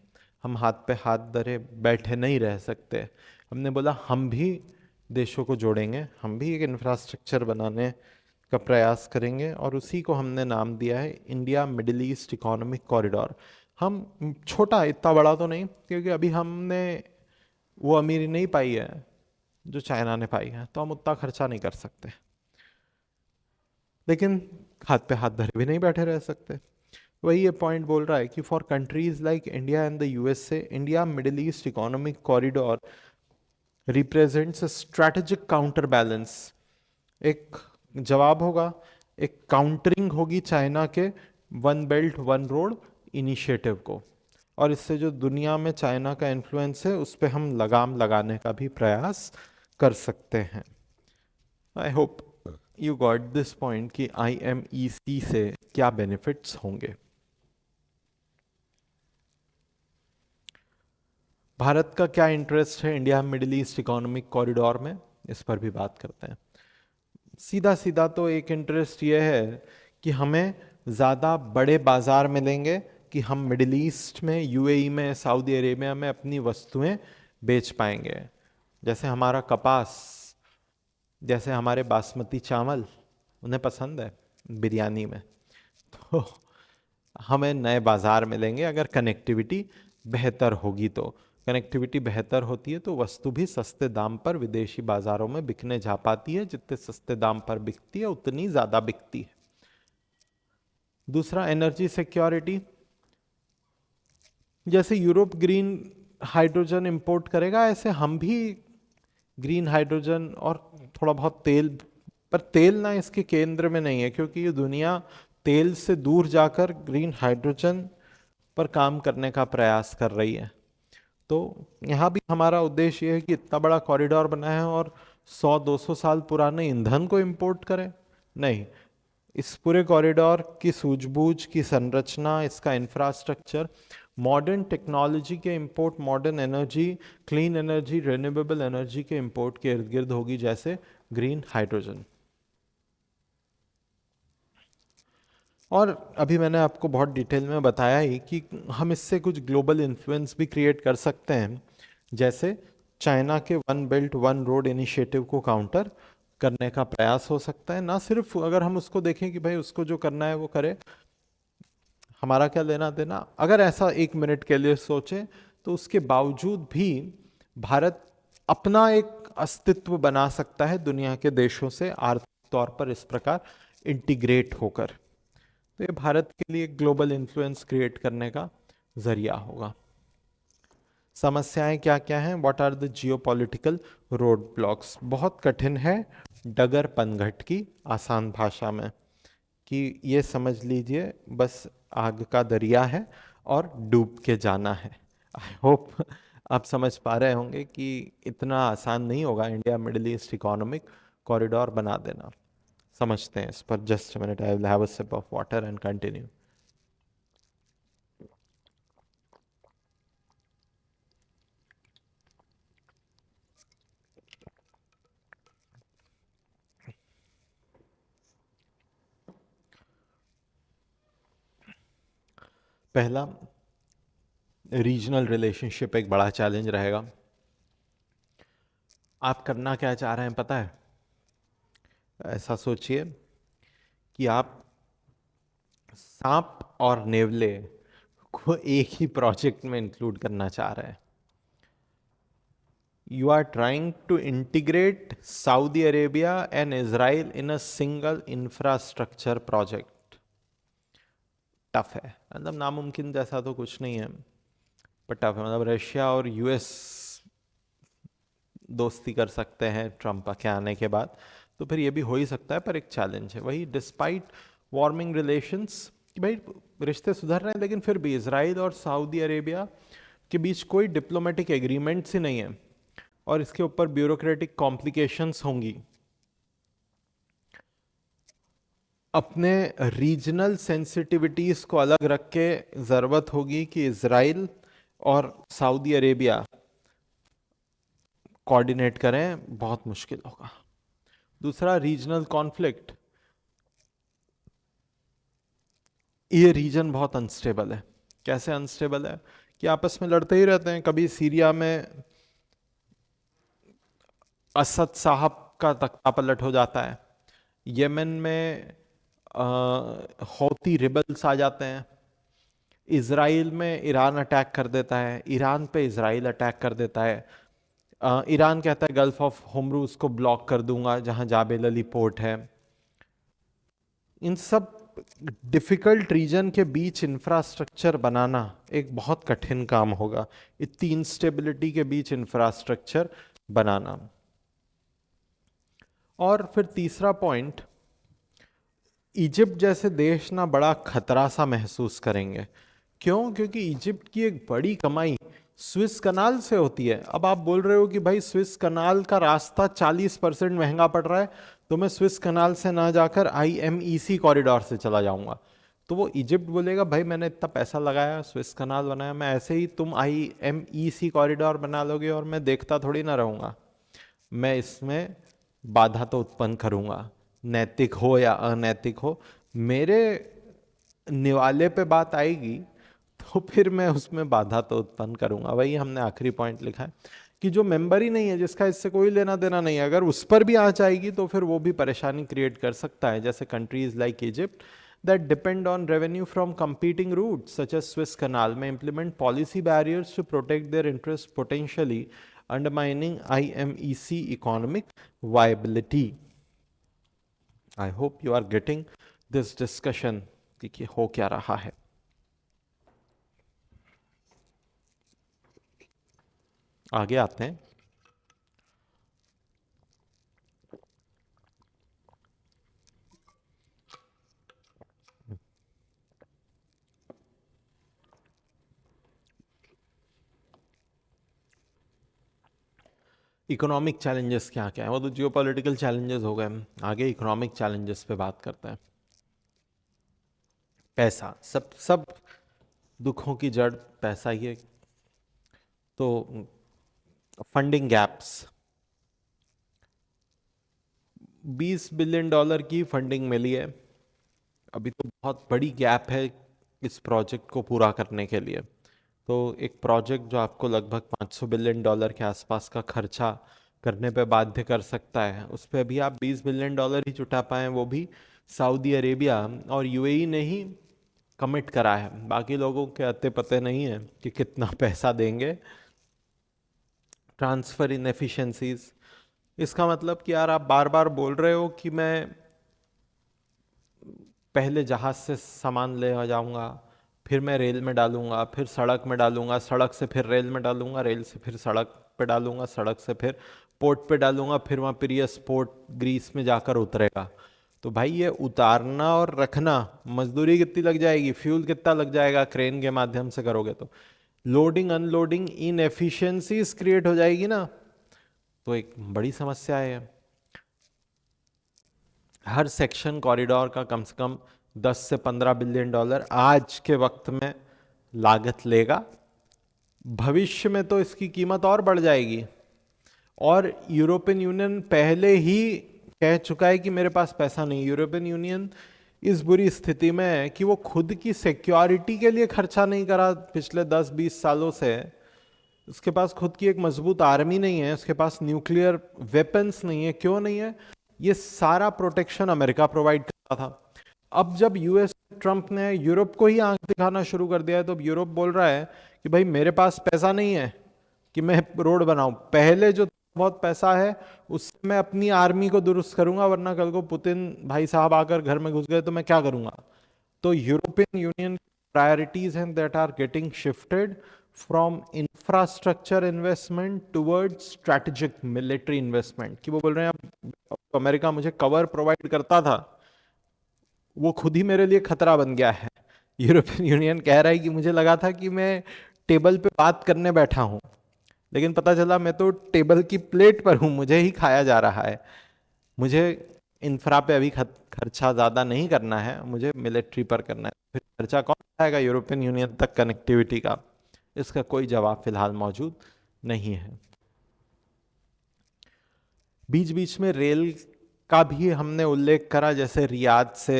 हम हाथ पे हाथ धरे बैठे नहीं रह सकते। हमने बोला हम भी देशों को जोड़ेंगे, हम भी एक इंफ्रास्ट्रक्चर बनाने का प्रयास करेंगे, और उसी को हमने नाम दिया है India Middle East economic corridor. हम छोटा, इतना बड़ा तो नहीं, क्योंकि अभी हमने वो अमीरी नहीं पाई है जो चाइना ने पाई है, तो हम उतना खर्चा नहीं कर सकते, लेकिन हाथ पे हाथ धरे भी नहीं बैठे रह सकते। वही ये पॉइंट बोल रहा है कि for countries like India and the USA, India Middle East economic corridor represents a strategic counter balance. एक जवाब होगा, एक काउंटरिंग होगी चाइना के one belt one road initiative को, और इससे जो दुनिया में चाइना का इन्फ्लुएंस है उस पर हम लगाम लगाने का भी प्रयास कर सकते हैं। I hope you got this point कि IMEC से क्या बेनिफिट्स होंगे। भारत का क्या इंटरेस्ट है India Middle East economic corridor में, इस पर भी बात करते हैं। सीधा सीधा तो एक इंटरेस्ट ये है कि हमें ज़्यादा बड़े बाजार मिलेंगे, कि हम मिडिल ईस्ट में, UAE में, सऊदी अरेबिया में अपनी वस्तुएं बेच पाएंगे। जैसे हमारा कपास, जैसे हमारे बासमती चावल उन्हें पसंद है बिरयानी में, तो हमें नए बाजार मिलेंगे अगर कनेक्टिविटी बेहतर होगी। तो कनेक्टिविटी बेहतर होती है तो वस्तु भी सस्ते दाम पर विदेशी बाजारों में बिकने जा पाती है। जितने सस्ते दाम पर बिकती है उतनी ज़्यादा बिकती है। दूसरा, एनर्जी सिक्योरिटी। जैसे यूरोप ग्रीन हाइड्रोजन इंपोर्ट करेगा, ऐसे हम भी ग्रीन हाइड्रोजन और थोड़ा बहुत तेल, पर तेल ना इसके केंद्र में नहीं है, क्योंकि ये दुनिया तेल से दूर जाकर ग्रीन हाइड्रोजन पर काम करने का प्रयास कर रही है। तो यहाँ भी हमारा उद्देश्य ये है कि इतना बड़ा कॉरिडोर बना है और 100-200 साल पुराने ईंधन को इंपोर्ट करें, नहीं। इस पूरे कॉरिडोर की सूझबूझ की संरचना, इसका इंफ्रास्ट्रक्चर मॉडर्न टेक्नोलॉजी के import, modern energy, clean energy, renewable energy के इंपोर्ट के इर्द गिर्द होगी, जैसे ग्रीन हाइड्रोजन। और अभी मैंने आपको बहुत डिटेल में बताया ही कि हम इससे कुछ ग्लोबल इन्फ्लुएंस भी क्रिएट कर सकते हैं, जैसे चाइना के one belt one road initiative को काउंटर करने का प्रयास हो सकता है। ना सिर्फ अगर हम उसको देखें कि भाई उसको जो करना है वो करे, हमारा क्या लेना देना, अगर ऐसा एक मिनट के लिए सोचें तो उसके बावजूद भी भारत अपना एक अस्तित्व बना सकता है दुनिया के देशों से आर्थिक तौर पर इस प्रकार इंटीग्रेट होकर। तो ये भारत के लिए ग्लोबल इन्फ्लुएंस क्रिएट करने का जरिया होगा। समस्याएं क्या क्या हैं? What are the geopolitical roadblocks? बहुत कठिन है डगर पनघट की आसान भाषा में, कि ये समझ लीजिए बस आग का दरिया है और डूब के जाना है। आई होप आप समझ पा रहे होंगे कि इतना आसान नहीं होगा India Middle East economic corridor बना देना। समझते हैं इस पर। Just minute, I will have a sip of water and continue. पहला, रीजनल रिलेशनशिप एक बड़ा चैलेंज रहेगा। आप करना क्या चाह रहे हैं पता है? ऐसा सोचिए कि आप सांप और नेवले को एक ही प्रोजेक्ट में इंक्लूड करना चाह रहे हैं। You are trying to integrate Saudi Arabia and Israel in a single infrastructure project. Tough है, मतलब नामुमकिन जैसा तो कुछ नहीं है, पर टफ है। मतलब रशिया और यूएस दोस्ती कर सकते हैं ट्रंप के आने के बाद, तो फिर ये भी हो ही सकता है, पर एक चैलेंज है वही, डिस्पाइट वार्मिंग रिलेशंस, कि भाई रिश्ते सुधर रहे हैं लेकिन फिर भी इसराइल और सऊदी अरेबिया के बीच कोई डिप्लोमेटिक एग्रीमेंट्स ही नहीं है, और इसके ऊपर ब्यूरोक्रेटिक कॉम्प्लिकेशंस होंगी। अपने रीजनल सेंसिटिविटीज को अलग रख के ज़रूरत होगी कि इसराइल और सऊदी अरेबिया कोऑर्डिनेट करें, बहुत मुश्किल होगा। दूसरा, रीजनल कॉन्फ्लिक्ट। ये रीजन बहुत अनस्टेबल है। कैसे अनस्टेबल है? कि आपस में लड़ते ही रहते हैं। कभी सीरिया में असद साहब का तख्ता पलट हो जाता है, यमन में हौती रिबल्स आ जाते हैं, इसराइल में ईरान अटैक कर देता है, ईरान पे इसराइल अटैक कर देता है, ईरान कहता है गल्फ ऑफ होमरूज को ब्लॉक कर दूंगा जहां जाबेल अली पोर्ट है। इन सब डिफिकल्ट रीजन के बीच इंफ्रास्ट्रक्चर बनाना एक बहुत कठिन काम होगा, इतनी इंस्टेबिलिटी के बीच इंफ्रास्ट्रक्चर बनाना। और फिर तीसरा पॉइंट, इजिप्ट जैसे देश ना बड़ा खतरा सा महसूस करेंगे। क्यों? क्योंकि इजिप्ट की एक बड़ी कमाई स्विस कनाल से होती है। अब आप बोल रहे हो कि भाई स्विस कनाल का रास्ता 40% महंगा पड़ रहा है, तो मैं स्विस कनाल से ना जाकर आईएमईसी कॉरिडोर से चला जाऊंगा। तो वो इजिप्ट बोलेगा भाई मैंने इतना पैसा लगाया, स्विस कनाल बनाया, मैं ऐसे ही तुम आईएमईसी कॉरिडोर बना लोगे और मैं देखता थोड़ी ना रहूंगा। मैं इसमें बाधा तो उत्पन्न करूंगा, नैतिक हो या अनैतिक हो। मेरे निवाले पे बात आएगी तो फिर मैं उसमें बाधा तो उत्पन्न करूंगा। वही हमने आखिरी पॉइंट लिखा है कि जो मेंबर ही नहीं है, जिसका इससे कोई लेना देना नहीं है, अगर उस पर भी आंच आएगी तो फिर वो भी परेशानी क्रिएट कर सकता है। जैसे countries like Egypt that depend on revenue from competing routes such as Suez Canal may implement policy barriers to protect their interests, potentially undermining IMEC economic viability. I hope you are getting this discussion कि हो क्या रहा है। आगे आते हैं। Economic challenges क्या क्या है? वो तो जियोपॉलिटिकल चैलेंजेस हो गए, आगे इकोनॉमिक चैलेंजेस पे बात करते हैं। पैसा, सब सब दुखों की जड़ पैसा ही है। तो फंडिंग गैप्स, $20 बिलियन की फंडिंग मिली है अभी तो बहुत बड़ी गैप है इस प्रोजेक्ट को पूरा करने के लिए। तो एक प्रोजेक्ट जो आपको लगभग $500 बिलियन के आसपास का खर्चा करने पे बाध्य कर सकता है, उस पे अभी आप $20 बिलियन ही जुटा पाए, वो भी सऊदी अरेबिया और यूएई ने ही कमिट करा है। बाकी लोगों के अते पते नहीं है कि कितना पैसा देंगे। ट्रांसफर इनएफिशिएंसीज, इसका मतलब कि यार आप बार बार बोल रहे हो कि मैं पहले जहाज से सामान ले आ जाऊंगा, फिर मैं रेल में डालूंगा, फिर सड़क में डालूंगा, सड़क से फिर रेल में डालूंगा, रेल से फिर सड़क पे डालूंगा, सड़क से फिर पोर्ट पे डालूंगा, फिर वहाँ पिरियस पोर्ट ग्रीस में जाकर उतरेगा। तो भाई ये उतारना और रखना, मजदूरी कितनी लग जाएगी, फ्यूल कितना लग जाएगा, क्रेन के माध्यम से करोगे तो लोडिंग अनलोडिंग इनएफिशिएंसीज क्रिएट हो जाएगी ना। तो एक बड़ी समस्या है। हर सेक्शन कॉरिडोर का कम से कम 10 से $15 बिलियन आज के वक्त में लागत लेगा। भविष्य में तो इसकी कीमत और बढ़ जाएगी। और यूरोपियन यूनियन पहले ही कह चुका है कि मेरे पास पैसा नहीं। यूरोपियन यूनियन इस बुरी स्थिति में है कि वो खुद की सिक्योरिटी के लिए खर्चा नहीं करा पिछले 10-20 सालों से। उसके पास खुद की एक मजबूत आर्मी नहीं है, उसके पास न्यूक्लियर वेपन्स नहीं है। क्यों नहीं है? ये सारा प्रोटेक्शन अमेरिका प्रोवाइड करता था। अब जब यूएस ट्रंप ने यूरोप को ही आंख दिखाना शुरू कर दिया है, तो अब यूरोप बोल रहा है कि भाई मेरे पास पैसा नहीं है कि मैं रोड बनाऊं, पहले जो बहुत पैसा है उससे मैं अपनी आर्मी को दुरुस्त करूंगा, वरना कल को पुतिन भाई साहब आकर घर में घुस गए तो मैं क्या करूंगा। तो यूरोपियन यूनियन प्रायोरिटीज हैं that are getting shifted from infrastructure investment towards strategic military investment. कि वो बोल रहे हैं अब अमेरिका मुझे कवर प्रोवाइड करता था, वो खुद ही मेरे लिए खतरा बन गया है। यूरोपियन यूनियन कह रहा है कि मुझे लगा था कि मैं टेबल पे बात करने बैठा हूं, लेकिन पता चला मैं तो टेबल की प्लेट पर हूं, मुझे ही खाया जा रहा है। मुझे इंफ्रा पे अभी खर्चा ज़्यादा नहीं करना है, मुझे मिलिट्री पर करना है। फिर खर्चा कौन आएगा यूरोपियन यूनियन तक कनेक्टिविटी का? इसका कोई जवाब फिलहाल मौजूद नहीं है। बीच बीच में रेल का भी हमने उल्लेख करा, जैसे रियाद से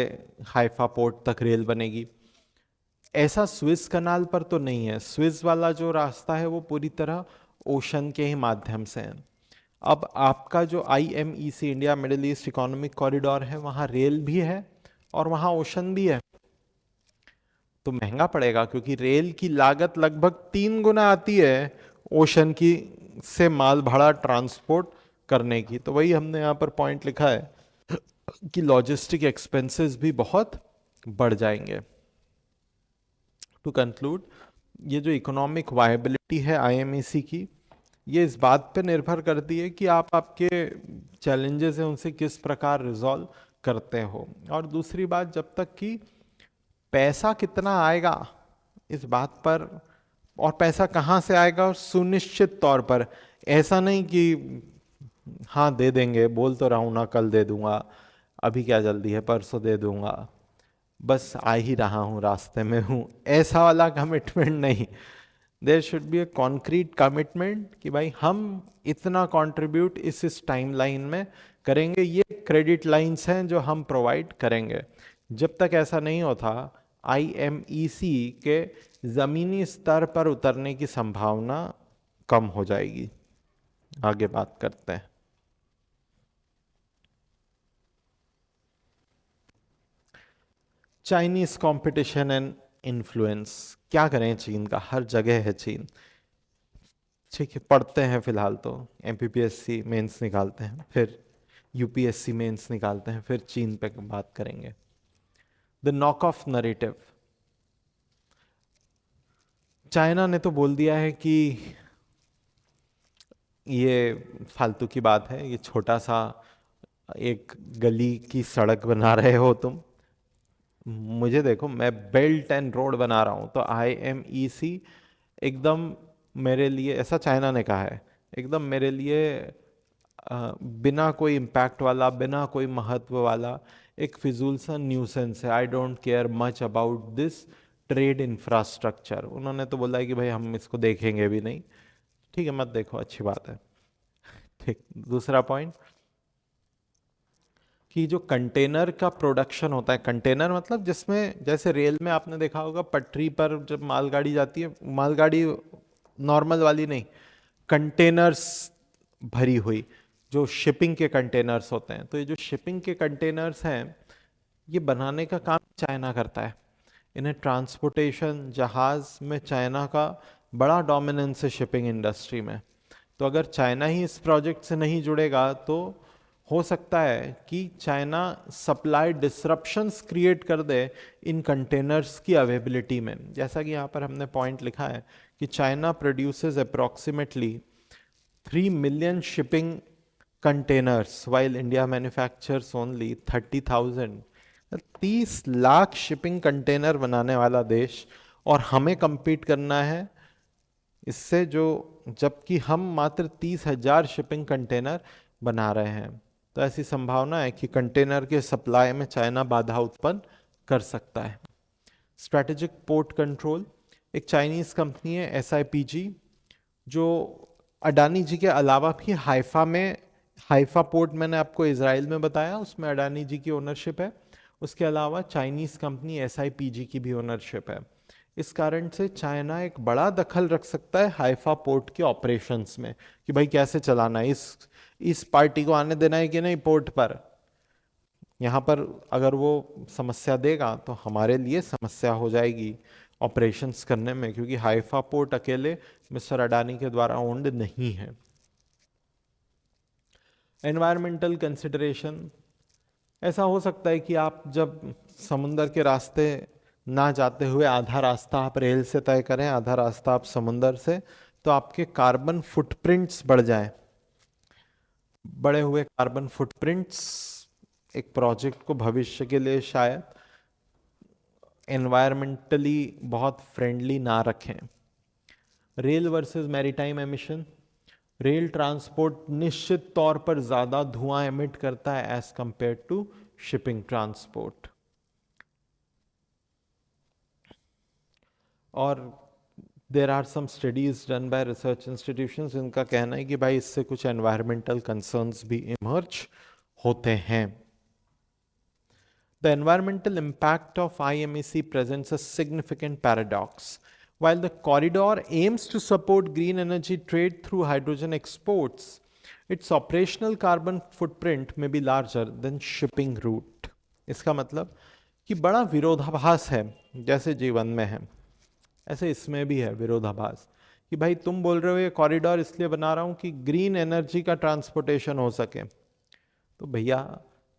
हाइफा पोर्ट तक रेल बनेगी। ऐसा स्विस कनाल पर तो नहीं है। स्विस वाला जो रास्ता है वो पूरी तरह ओशन के ही माध्यम से है। अब आपका जो IMEC India Middle East economic corridor है, वहाँ रेल भी है और वहाँ ओशन भी है। तो महंगा पड़ेगा, क्योंकि रेल की लागत लगभग 3 गुना आती है ओशन की से माल भाड़ा ट्रांसपोर्ट करने की। तो वही हमने यहाँ पर पॉइंट लिखा है कि लॉजिस्टिक एक्सपेंसेस भी बहुत बढ़ जाएंगे। टू कंक्लूड, ये जो इकोनॉमिक वायबिलिटी है IMEC की, ये इस बात पे निर्भर करती है कि आप आपके चैलेंजेस हैं उनसे किस प्रकार रिजॉल्व करते हो। और दूसरी बात, जब तक कि पैसा कितना आएगा इस बात पर, और पैसा कहाँ से आएगा और सुनिश्चित तौर पर, ऐसा नहीं कि हाँ दे देंगे, बोल तो रहा हूँ ना कल दे दूंगा, अभी क्या जल्दी है, परसों दे दूंगा, बस आ ही रहा हूँ, रास्ते में हूँ, ऐसा वाला कमिटमेंट नहीं। There should be a concrete commitment कि भाई हम इतना कंट्रीब्यूट इस टाइमलाइन में करेंगे, ये क्रेडिट लाइंस हैं जो हम प्रोवाइड करेंगे। जब तक ऐसा नहीं होता, IMEC के ज़मीनी स्तर पर उतरने की संभावना कम हो जाएगी। आगे बात करते हैं। Chinese competition and influence. क्या करें, चीन का हर जगह है चीन। ठीक है, पढ़ते हैं फिलहाल तो। MPPSC मेंस निकालते हैं, फिर UPSC मेंस निकालते हैं, फिर चीन पे बात करेंगे। The knock off narrative. China ने तो बोल दिया है कि ये फालतू की बात है, ये छोटा सा एक गली की सड़क बना रहे हो तुम, मुझे देखो मैं बेल्ट एंड रोड बना रहा हूं। तो IMEC एकदम मेरे लिए, ऐसा चाइना ने कहा है, एकदम मेरे लिए बिना कोई इम्पैक्ट वाला, बिना कोई महत्व वाला एक फिजूल सा न्यूसेंस है। I don't care much about this trade infrastructure. उन्होंने तो बोला है कि भाई हम इसको देखेंगे भी नहीं। ठीक है, मत देखो, अच्छी बात है। ठीक, दूसरा पॉइंट कि जो कंटेनर का प्रोडक्शन होता है, कंटेनर मतलब जिसमें जैसे रेल में आपने देखा होगा पटरी पर जब मालगाड़ी जाती है, मालगाड़ी नॉर्मल वाली नहीं, कंटेनर्स भरी हुई, जो शिपिंग के कंटेनर्स होते हैं, तो ये जो शिपिंग के कंटेनर्स हैं ये बनाने का काम चाइना करता है। इन्हें ट्रांसपोर्टेशन जहाज में चाइना का बड़ा डोमिनेंस है शिपिंग इंडस्ट्री में। तो अगर चाइना ही इस प्रोजेक्ट से नहीं जुड़ेगा तो हो सकता है कि चाइना सप्लाई डिसरप्शंस क्रिएट कर दे इन कंटेनर्स की अवेलेबिलिटी में। जैसा कि यहाँ पर हमने पॉइंट लिखा है कि China produces approximately 3 million shipping containers while India manufactures only 30,000। 30 lakh shipping container बनाने वाला देश, और हमें compete करना है इससे, जो जबकि हम मात्र 30,000 शिपिंग कंटेनर बना रहे हैं। तो ऐसी संभावना है कि कंटेनर के सप्लाई में चाइना बाधा उत्पन्न कर सकता है। स्ट्रेटेजिक पोर्ट कंट्रोल, एक चाइनीज कंपनी है SIPG, जो अडानी जी के अलावा भी हाइफा पोर्ट मैंने आपको इजराइल में बताया, उसमें अडानी जी की ओनरशिप है। उसके अलावा चाइनीज कंपनी SIPG की भी ओनरशिप है। इस कारण से चाइना एक बड़ा दखल रख सकता है हाइफा पोर्ट के ऑपरेशंस में कि भाई कैसे चलाना है, इस पार्टी को आने देना है कि नहीं पोर्ट पर। यहाँ पर अगर वो समस्या देगा तो हमारे लिए समस्या हो जाएगी ऑपरेशंस करने में, क्योंकि हाइफा पोर्ट अकेले मिस्टर अडानी के द्वारा ओन्ड नहीं है। एनवायरमेंटल कंसिडरेशन, ऐसा हो सकता है कि आप जब समुंदर के रास्ते ना जाते हुए आधा रास्ता आप रेल से तय करें, आधा रास्ता आप समुंदर से, तो आपके कार्बन फुटप्रिंट्स बढ़ जाएं। बढ़े हुए कार्बन फुटप्रिंट्स एक प्रोजेक्ट को भविष्य के लिए शायद एनवायरमेंटली बहुत फ्रेंडली ना रखें। Rail versus maritime emission, rail transport निश्चित तौर पर ज्यादा धुआं एमिट करता है as compared to shipping transport. और there are some studies done by research institutions जिनका कहना है कि भाई इससे कुछ एनवायरमेंटल कंसर्न्स भी इमर्ज होते हैं। The environmental impact of IMEC presents a significant paradox. While the corridor aims to support green energy trade through hydrogen exports, its operational carbon footprint may be larger than shipping route. इसका मतलब कि बड़ा विरोधाभास है, जैसे जीवन में है ऐसे इसमें भी है विरोधाभास, कि भाई तुम बोल रहे हो ये कॉरिडोर इसलिए बना रहा हूं कि ग्रीन एनर्जी का ट्रांसपोर्टेशन हो सके। तो भैया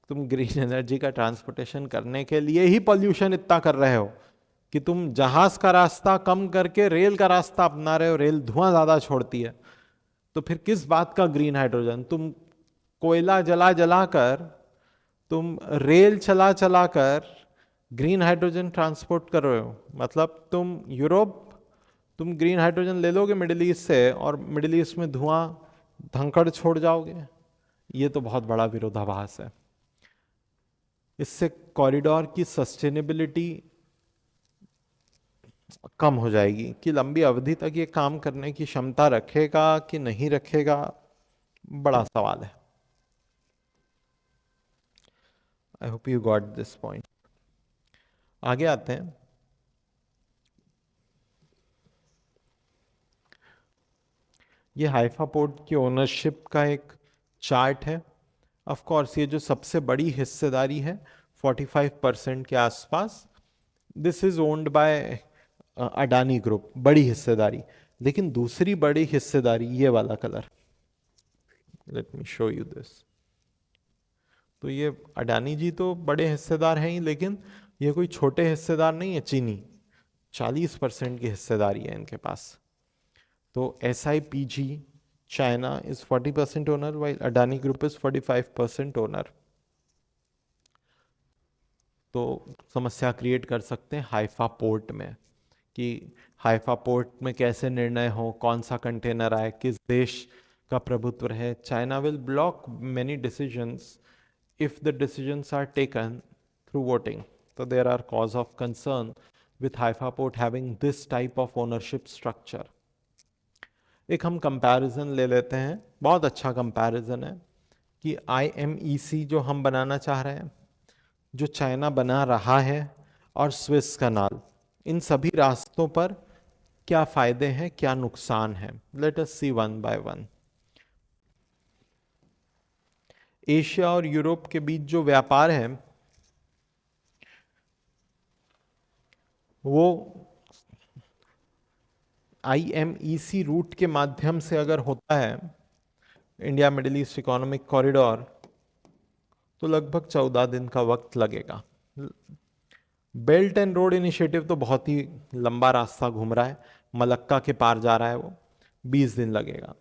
तुम ग्रीन एनर्जी का ट्रांसपोर्टेशन करने के लिए ही पॉल्यूशन इतना कर रहे हो कि तुम जहाज का रास्ता कम करके रेल का रास्ता अपना रहे हो, रेल धुआं ज्यादा छोड़ती है। तो फिर किस बात का ग्रीन हाइड्रोजन? तुम कोयला जला जला कर, तुम रेल चला चला कर ग्रीन हाइड्रोजन ट्रांसपोर्ट कर रहे हो। मतलब तुम ग्रीन हाइड्रोजन ले लोगे मिडिल ईस्ट से और मिडिल ईस्ट में धुआं धंकड़ छोड़ जाओगे। ये तो बहुत बड़ा विरोधाभास है। इससे कॉरिडोर की सस्टेनेबिलिटी कम हो जाएगी कि लंबी अवधि तक ये काम करने की क्षमता रखेगा कि नहीं रखेगा, बड़ा सवाल है। I hope you got this point. आगे आते हैं। ये हाइफा पोर्ट की ओनरशिप का एक चार्ट है। ऑफ कोर्स ये जो सबसे बड़ी हिस्सेदारी है 45% के आसपास, this is owned by Adani group, बड़ी हिस्सेदारी। लेकिन दूसरी बड़ी हिस्सेदारी ये वाला colour, let me show you this. तो ये अडानी जी तो बड़े हिस्सेदार हैं ही, लेकिन ये कोई छोटे हिस्सेदार नहीं है। चीनी 40% की हिस्सेदारी है इनके पास। तो SIPG China is 40% owner while Adani group is 45% owner. तो समस्या क्रिएट कर सकते हैं हाइफा पोर्ट में कि हाइफा पोर्ट में कैसे निर्णय हो, कौन सा कंटेनर आए, किस देश का प्रभुत्व है। China will block many decisions if the decisions are taken through voting. So there are cause of concern with Haifa Port having this type of ownership structure. एक हम कंपैरिजन ले लेते हैं, बहुत अच्छा कंपैरिजन है कि IMEC जो हम बनाना चाह रहे हैं, जो चाइना बना रहा है, और स्विस कनाल, इन सभी रास्तों पर क्या फायदे हैं, क्या नुकसान है। Let us see one by one. Asia और यूरोप के बीच जो व्यापार है वो IMEC रूट के माध्यम से अगर होता है, India Middle East economic corridor, तो लगभग 14 दिन का वक्त लगेगा। बेल्ट एंड रोड इनिशिएटिव तो बहुत ही लंबा रास्ता घूम रहा है, मलक्का के पार जा रहा है, वो 20 दिन लगेगा।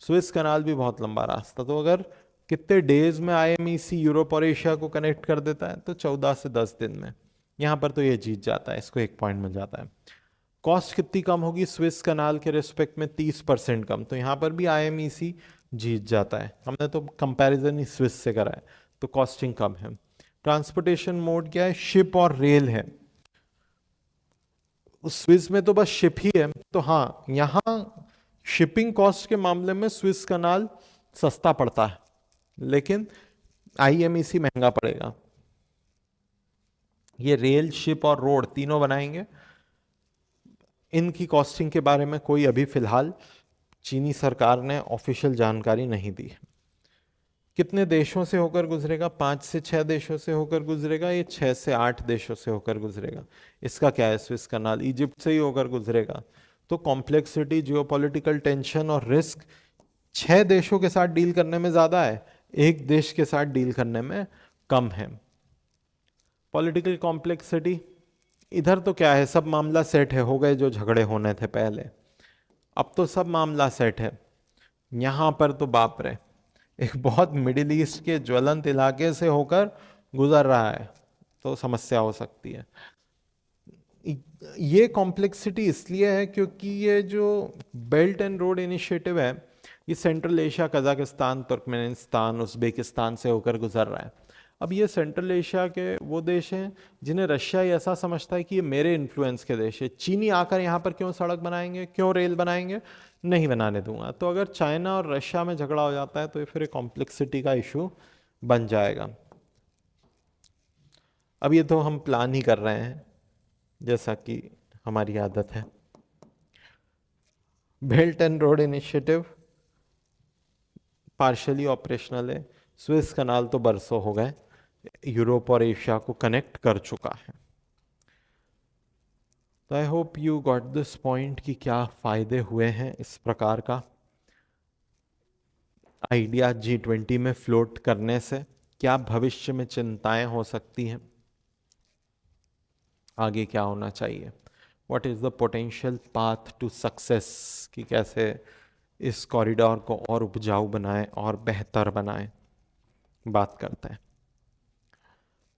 स्विस कनाल भी बहुत लंबा रास्ता, तो अगर कितने डेज में IMEC यूरोप और एशिया को कनेक्ट कर देता है, तो 14 से 10 दिन में। यहाँ पर तो ये जीत जाता है, इसको 1 पॉइंट मिल जाता है। कॉस्ट कितनी कम होगी स्विस कनाल के रिस्पेक्ट में? 30% कम, तो यहाँ पर भी IMEC जीत जाता है। हमने तो कंपैरिजन ही स्विस से करा है, तो कॉस्टिंग कम है। ट्रांसपोर्टेशन मोड क्या है? शिप और रेल है। उस स्विस में तो बस शिप ही है, तो हाँ, यहाँ शिपिंग कॉस्ट के मामले में स्विस कनाल सस्ता पड़ता है, लेकिन IMEC महंगा पड़ेगा। ये रेल, शिप और रोड तीनों बनाएंगे। इनकी कॉस्टिंग के बारे में कोई अभी फिलहाल चीनी सरकार ने ऑफिशियल जानकारी नहीं दी है। कितने देशों से होकर गुजरेगा? 5 से 6 देशों से होकर गुजरेगा, ये 6 से 8 देशों से होकर गुजरेगा। इसका क्या है? स्विस कनाल इजिप्ट से ही होकर गुजरेगा, तो कॉम्प्लेक्सिटी, जियोपॉलिटिकल टेंशन और रिस्क 6 देशों के साथ डील करने में ज्यादा है, एक देश के साथ डील करने में कम है। पॉलिटिकल कॉम्प्लेक्सिटी, इधर तो क्या है, सब मामला सेट है, हो गए जो झगड़े होने थे पहले, अब तो सब मामला सेट है। यहां पर तो बाप रे, एक बहुत मिडिल ईस्ट के ज्वलंत इलाके से होकर गुजर रहा है, तो समस्या हो सकती है। ये कॉम्प्लेक्सिटी इसलिए है क्योंकि ये जो बेल्ट एंड रोड इनिशिएटिव है, ये central Asia, Kazakhstan, Turkmenistan, Uzbekistan से होकर गुजर रहा है। अब ये सेंट्रल एशिया के वो देश हैं जिन्हें रशिया ऐसा समझता है कि ये मेरे इन्फ्लुएंस के देश है, चीनी आकर यहाँ पर क्यों सड़क बनाएंगे, क्यों रेल बनाएंगे, नहीं बनाने दूंगा। तो अगर चाइना और रशिया में झगड़ा हो जाता है, तो ये फिर एक कॉम्प्लेक्सिटी का इशू बन जाएगा। अब ये तो हम प्लान ही कर रहे हैं, जैसा कि हमारी आदत है। Belt and road initiative partially operational है। स्विस कनाल तो बरसों हो गए, यूरोप और एशिया को कनेक्ट कर चुका है। तो I hope you got this point कि क्या फायदे हुए हैं इस प्रकार का आइडिया G20 में फ्लोट करने से, क्या भविष्य में चिंताएं हो सकती हैं, आगे क्या होना चाहिए, what is the potential path to success, कि कैसे इस कॉरिडोर को और उपजाऊ बनाएं और बेहतर बनाएं, बात करते हैं।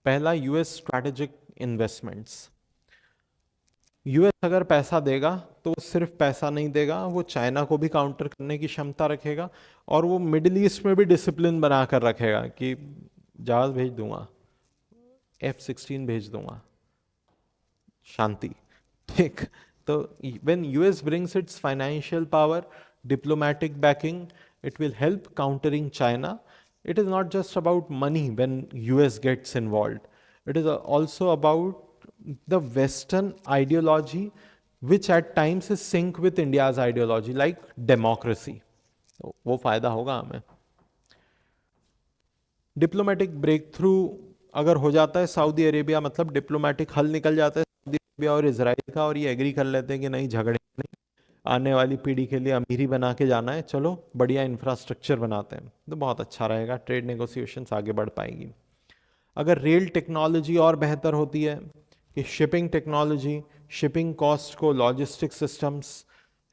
पहला, यूएस स्ट्रैटेजिक इन्वेस्टमेंट्स। यूएस अगर पैसा देगा तो वो सिर्फ पैसा नहीं देगा, वो चाइना को भी काउंटर करने की क्षमता रखेगा, और वो मिडिल ईस्ट में भी डिसिप्लिन बना कर रखेगा कि जहाज भेज दूंगा, F-16 भेज दूंगा, शांति। ठीक, तो when US brings it's financial power, diplomatic backing, it will help countering China. It is not just about money when US gets involved. It is also about the Western ideology, which at times is sync with India's ideology, like democracy. तो वो फायदा होगा हमें। Diplomatic break through अगर हो जाता है Saudi Arabia, मतलब डिप्लोमेटिक हल निकल जाता है सऊदी अरेबिया और इजराइल का, और ये एग्री कर लेते हैं कि नहीं, झगड़े नहीं, आने वाली पीढ़ी के लिए अमीरी बना के जाना है, चलो बढ़िया इंफ्रास्ट्रक्चर बनाते हैं, तो बहुत अच्छा रहेगा, ट्रेड नेगोशिएशंस आगे बढ़ पाएगी। अगर रेल टेक्नोलॉजी और बेहतर होती है, कि शिपिंग टेक्नोलॉजी, शिपिंग कॉस्ट को, लॉजिस्टिक सिस्टम्स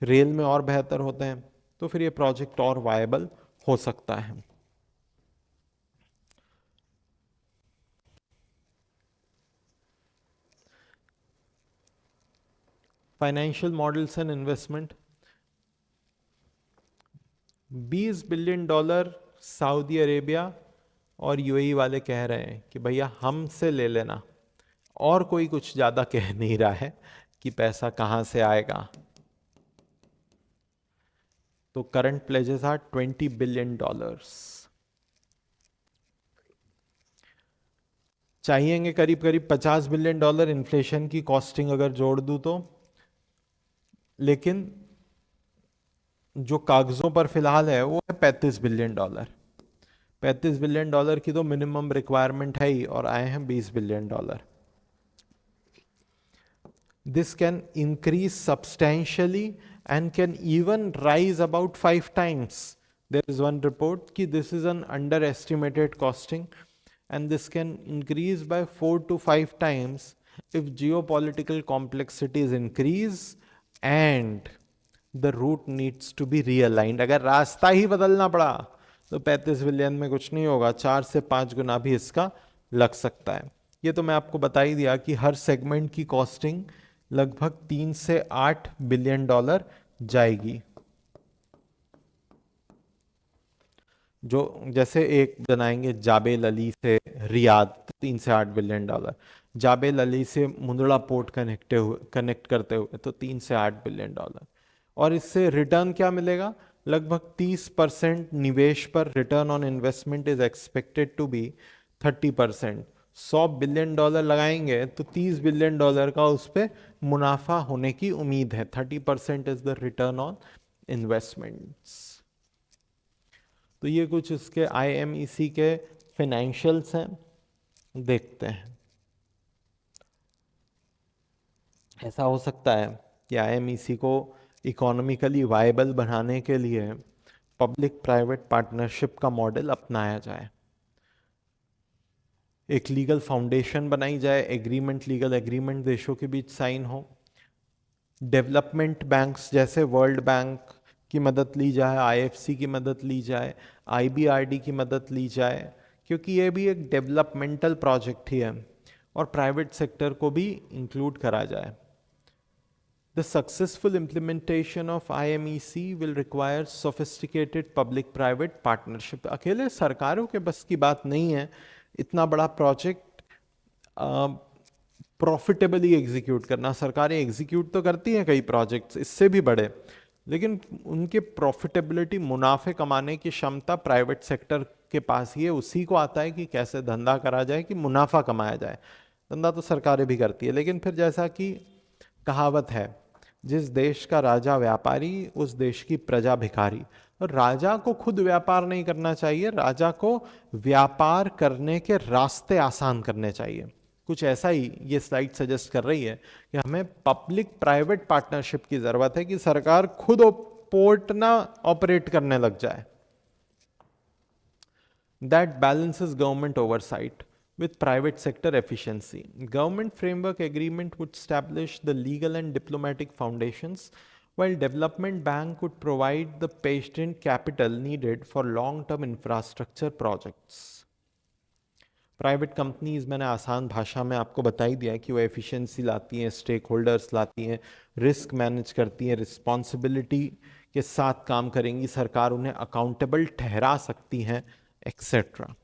रेल में और बेहतर होते हैं, तो फिर ये प्रोजेक्ट और वायबल हो सकता है। Financial models and investment, $20 billion Saudi Arabia और यूएई वाले कह रहे हैं कि भैया हमसे ले लेना, और कोई कुछ ज़्यादा कह नहीं रहा है कि पैसा कहाँ से आएगा। तो करंट प्लेजेस आर $20 बिलियन। चाहिएंगे करीब करीब $50 बिलियन इन्फ्लेशन की कॉस्टिंग अगर जोड़ दूं तो। लेकिन जो कागजों पर फिलहाल है वो है $35 बिलियन। $35 बिलियन की तो मिनिमम रिक्वायरमेंट है ही, और आए हैं $20 billion. This can increase substantially and can even rise about 5 times. There is one report कि this is an underestimated costing and this can increase by 4 to 5 times if geopolitical complexities increase and the route needs to be realigned. अगर रास्ता ही बदलना पड़ा तो 35 billion में कुछ नहीं होगा, 4 से 5 गुना भी इसका लग सकता है। ये तो मैं आपको बता ही दिया कि हर सेगमेंट की कॉस्टिंग लगभग 3 से 8 बिलियन डॉलर जाएगी। जो जैसे एक बनाएंगे जाबेल अली से रियाद, 3 से 8 बिलियन डॉलर। जाबेल अली से मुंद्रा पोर्ट कनेक्ट करते हुए तो 3 से 8 बिलियन डॉलर। और इससे रिटर्न क्या मिलेगा? लगभग 30% निवेश पर return on investment is expected to be 30%। 100 billion dollar लगाएंगे तो 30 बिलियन डॉलर का उस पर मुनाफा होने की उम्मीद है। 30% is the return on investments. तो ये कुछ इसके IMEC के फाइनेंशियल्स हैं, देखते हैं। ऐसा हो सकता है कि IMEC को इकोनॉमिकली वायबल बनाने के लिए पब्लिक प्राइवेट पार्टनरशिप का मॉडल अपनाया जाए, एक लीगल फाउंडेशन बनाई जाए, लीगल एग्रीमेंट देशों के बीच साइन हो, डेवलपमेंट बैंक्स जैसे वर्ल्ड बैंक की मदद ली जाए, IFC की मदद ली जाए, IBRD की मदद ली जाए, क्योंकि ये भी एक डेवलपमेंटल प्रोजेक्ट ही है, और प्राइवेट सेक्टर को भी इंक्लूड करा जाए। The successful implementation of IMEC will require sophisticated public-private partnership. अकेले सरकारों के बस की बात नहीं है इतना बड़ा प्रोजेक्ट प्रॉफिटेबली एग्जीक्यूट करना। सरकारें एग्जीक्यूट तो करती हैं कई प्रोजेक्ट्स इससे भी बड़े, लेकिन उनके प्रॉफिटेबिलिटी, मुनाफे कमाने की क्षमता प्राइवेट सेक्टर के पास ही है। उसी को आता है कि कैसे धंधा करा जाए कि मुनाफा कमाया जाए। धंधा तो सरकारें भी करती है, लेकिन फिर जैसा कि कहावत है, जिस देश का राजा व्यापारी उस देश की प्रजा भिखारी। और राजा को खुद व्यापार नहीं करना चाहिए, राजा को व्यापार करने के रास्ते आसान करने चाहिए। कुछ ऐसा ही ये स्लाइड सजेस्ट कर रही है कि हमें पब्लिक प्राइवेट पार्टनरशिप की जरूरत है कि सरकार खुद पोर्ट ना ऑपरेट करने लग जाए। That balances government oversight with private sector efficiency. Government framework agreement would establish the legal and diplomatic foundations, while development bank would provide the patient capital needed for long-term infrastructure projects. Private companies मैंने आसान भाषा में आपको बता ही दिया कि वो efficiency लाती हैं, स्टेक होल्डर्स लाती हैं, रिस्क मैनेज करती हैं, रिस्पॉन्सिबिलिटी के साथ काम करेंगी, सरकार उन्हें अकाउंटेबल ठहरा सकती हैं, एक्सेट्रा।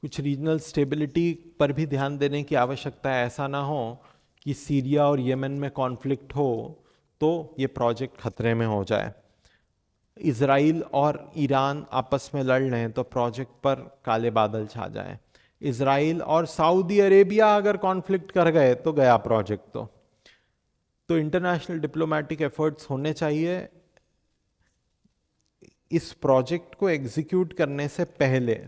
कुछ रीजनल स्टेबिलिटी पर भी ध्यान देने की आवश्यकता है। ऐसा ना हो कि सीरिया और यमन में कॉन्फ्लिक्ट हो तो ये प्रोजेक्ट खतरे में हो जाए। इजराइल और ईरान आपस में लड़ रहे हैं तो प्रोजेक्ट पर काले बादल छा जाएं। इजराइल और सऊदी अरेबिया अगर कॉन्फ्लिक्ट कर गए तो गया प्रोजेक्ट। तो इंटरनेशनल डिप्लोमेटिक एफर्ट्स होने चाहिए इस प्रोजेक्ट को एग्जीक्यूट करने से पहले,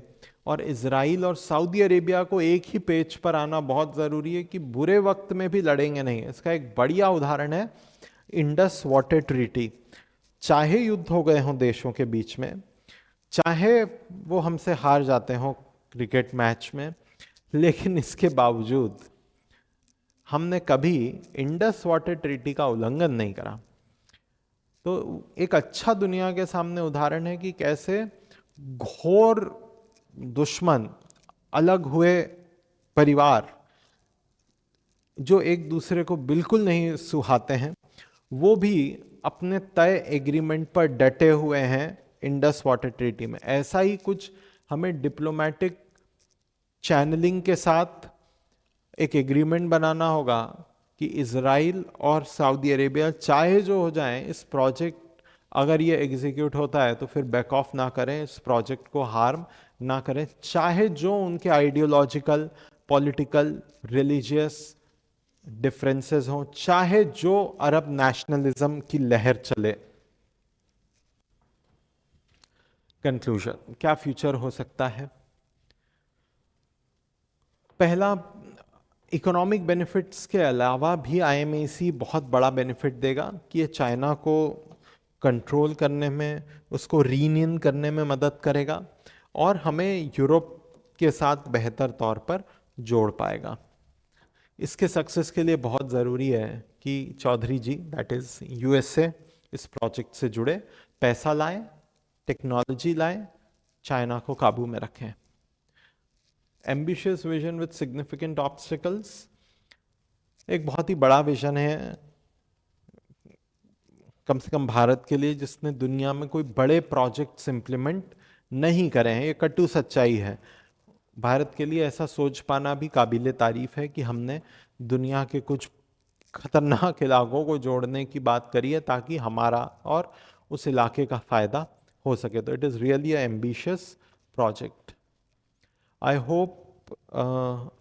और इजराइल और सऊदी अरेबिया को एक ही पेज पर आना बहुत ज़रूरी है कि बुरे वक्त में भी लड़ेंगे नहीं। इसका एक बढ़िया उदाहरण है इंडस वाटर ट्रीटी। चाहे युद्ध हो गए हों देशों के बीच में, चाहे वो हमसे हार जाते हों क्रिकेट मैच में, लेकिन इसके बावजूद हमने कभी इंडस वाटर ट्रीटी का उल्लंघन नहीं करा। तो एक अच्छा दुनिया के सामने उदाहरण है कि कैसे घोर दुश्मन, अलग हुए परिवार जो एक दूसरे को बिल्कुल नहीं सुहाते हैं, वो भी अपने तय एग्रीमेंट पर डटे हुए हैं इंडस वाटर ट्रीटी में। ऐसा ही कुछ हमें डिप्लोमेटिक चैनलिंग के साथ एक एग्रीमेंट बनाना होगा कि इजराइल और सऊदी अरेबिया चाहे जो हो जाए, इस प्रोजेक्ट अगर ये एग्जीक्यूट होता है तो फिर बैक ऑफ ना करें, इस प्रोजेक्ट को हार्म ना करें, चाहे जो उनके आइडियोलॉजिकल, पॉलिटिकल, रिलीजियस डिफरेंसेस हों, चाहे जो अरब नेशनलिज्म की लहर चले। कंक्लूजन, क्या फ्यूचर हो सकता है? पहला, इकोनॉमिक बेनिफिट्स के अलावा भी आईएमएसी बहुत बड़ा बेनिफिट देगा कि ये चाइना को कंट्रोल करने में, उसको रीनियन करने में मदद करेगा और हमें यूरोप के साथ बेहतर तौर पर जोड़ पाएगा। इसके सक्सेस के लिए बहुत ज़रूरी है कि चौधरी जी, दैट इज़ यूएसए, इस प्रोजेक्ट से जुड़े, पैसा लाएं, टेक्नोलॉजी लाएं, चाइना को काबू में रखें। Ambitious vision with significant obstacles, एक बहुत ही बड़ा विजन है कम से कम भारत के लिए, जिसने दुनिया में कोई बड़े प्रोजेक्ट्स इम्प्लीमेंट नहीं करे हैं। ये कटु सच्चाई है। भारत के लिए ऐसा सोच पाना भी काबिले तारीफ है कि हमने दुनिया के कुछ खतरनाक इलाकों को जोड़ने की बात करी है ताकि हमारा और उस इलाके का फायदा हो सके। तो it is really a ambitious project. I hope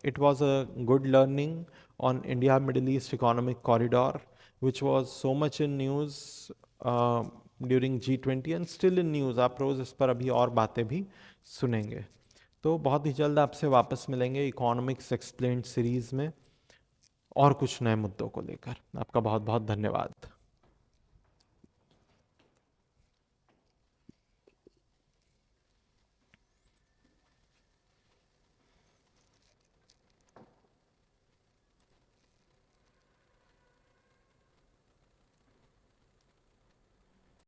it was a good learning on India Middle East Economic Corridor, which was so much in news during G20 and still in news. आप रोज इस पर अभी और बातें भी सुनेंगे। तो बहुत ही जल्द आपसे वापस मिलेंगे इकोनॉमिक्स एक्सप्लेन्ड सीरीज में और कुछ नए मुद्दों को लेकर। आपका बहुत बहुत धन्यवाद।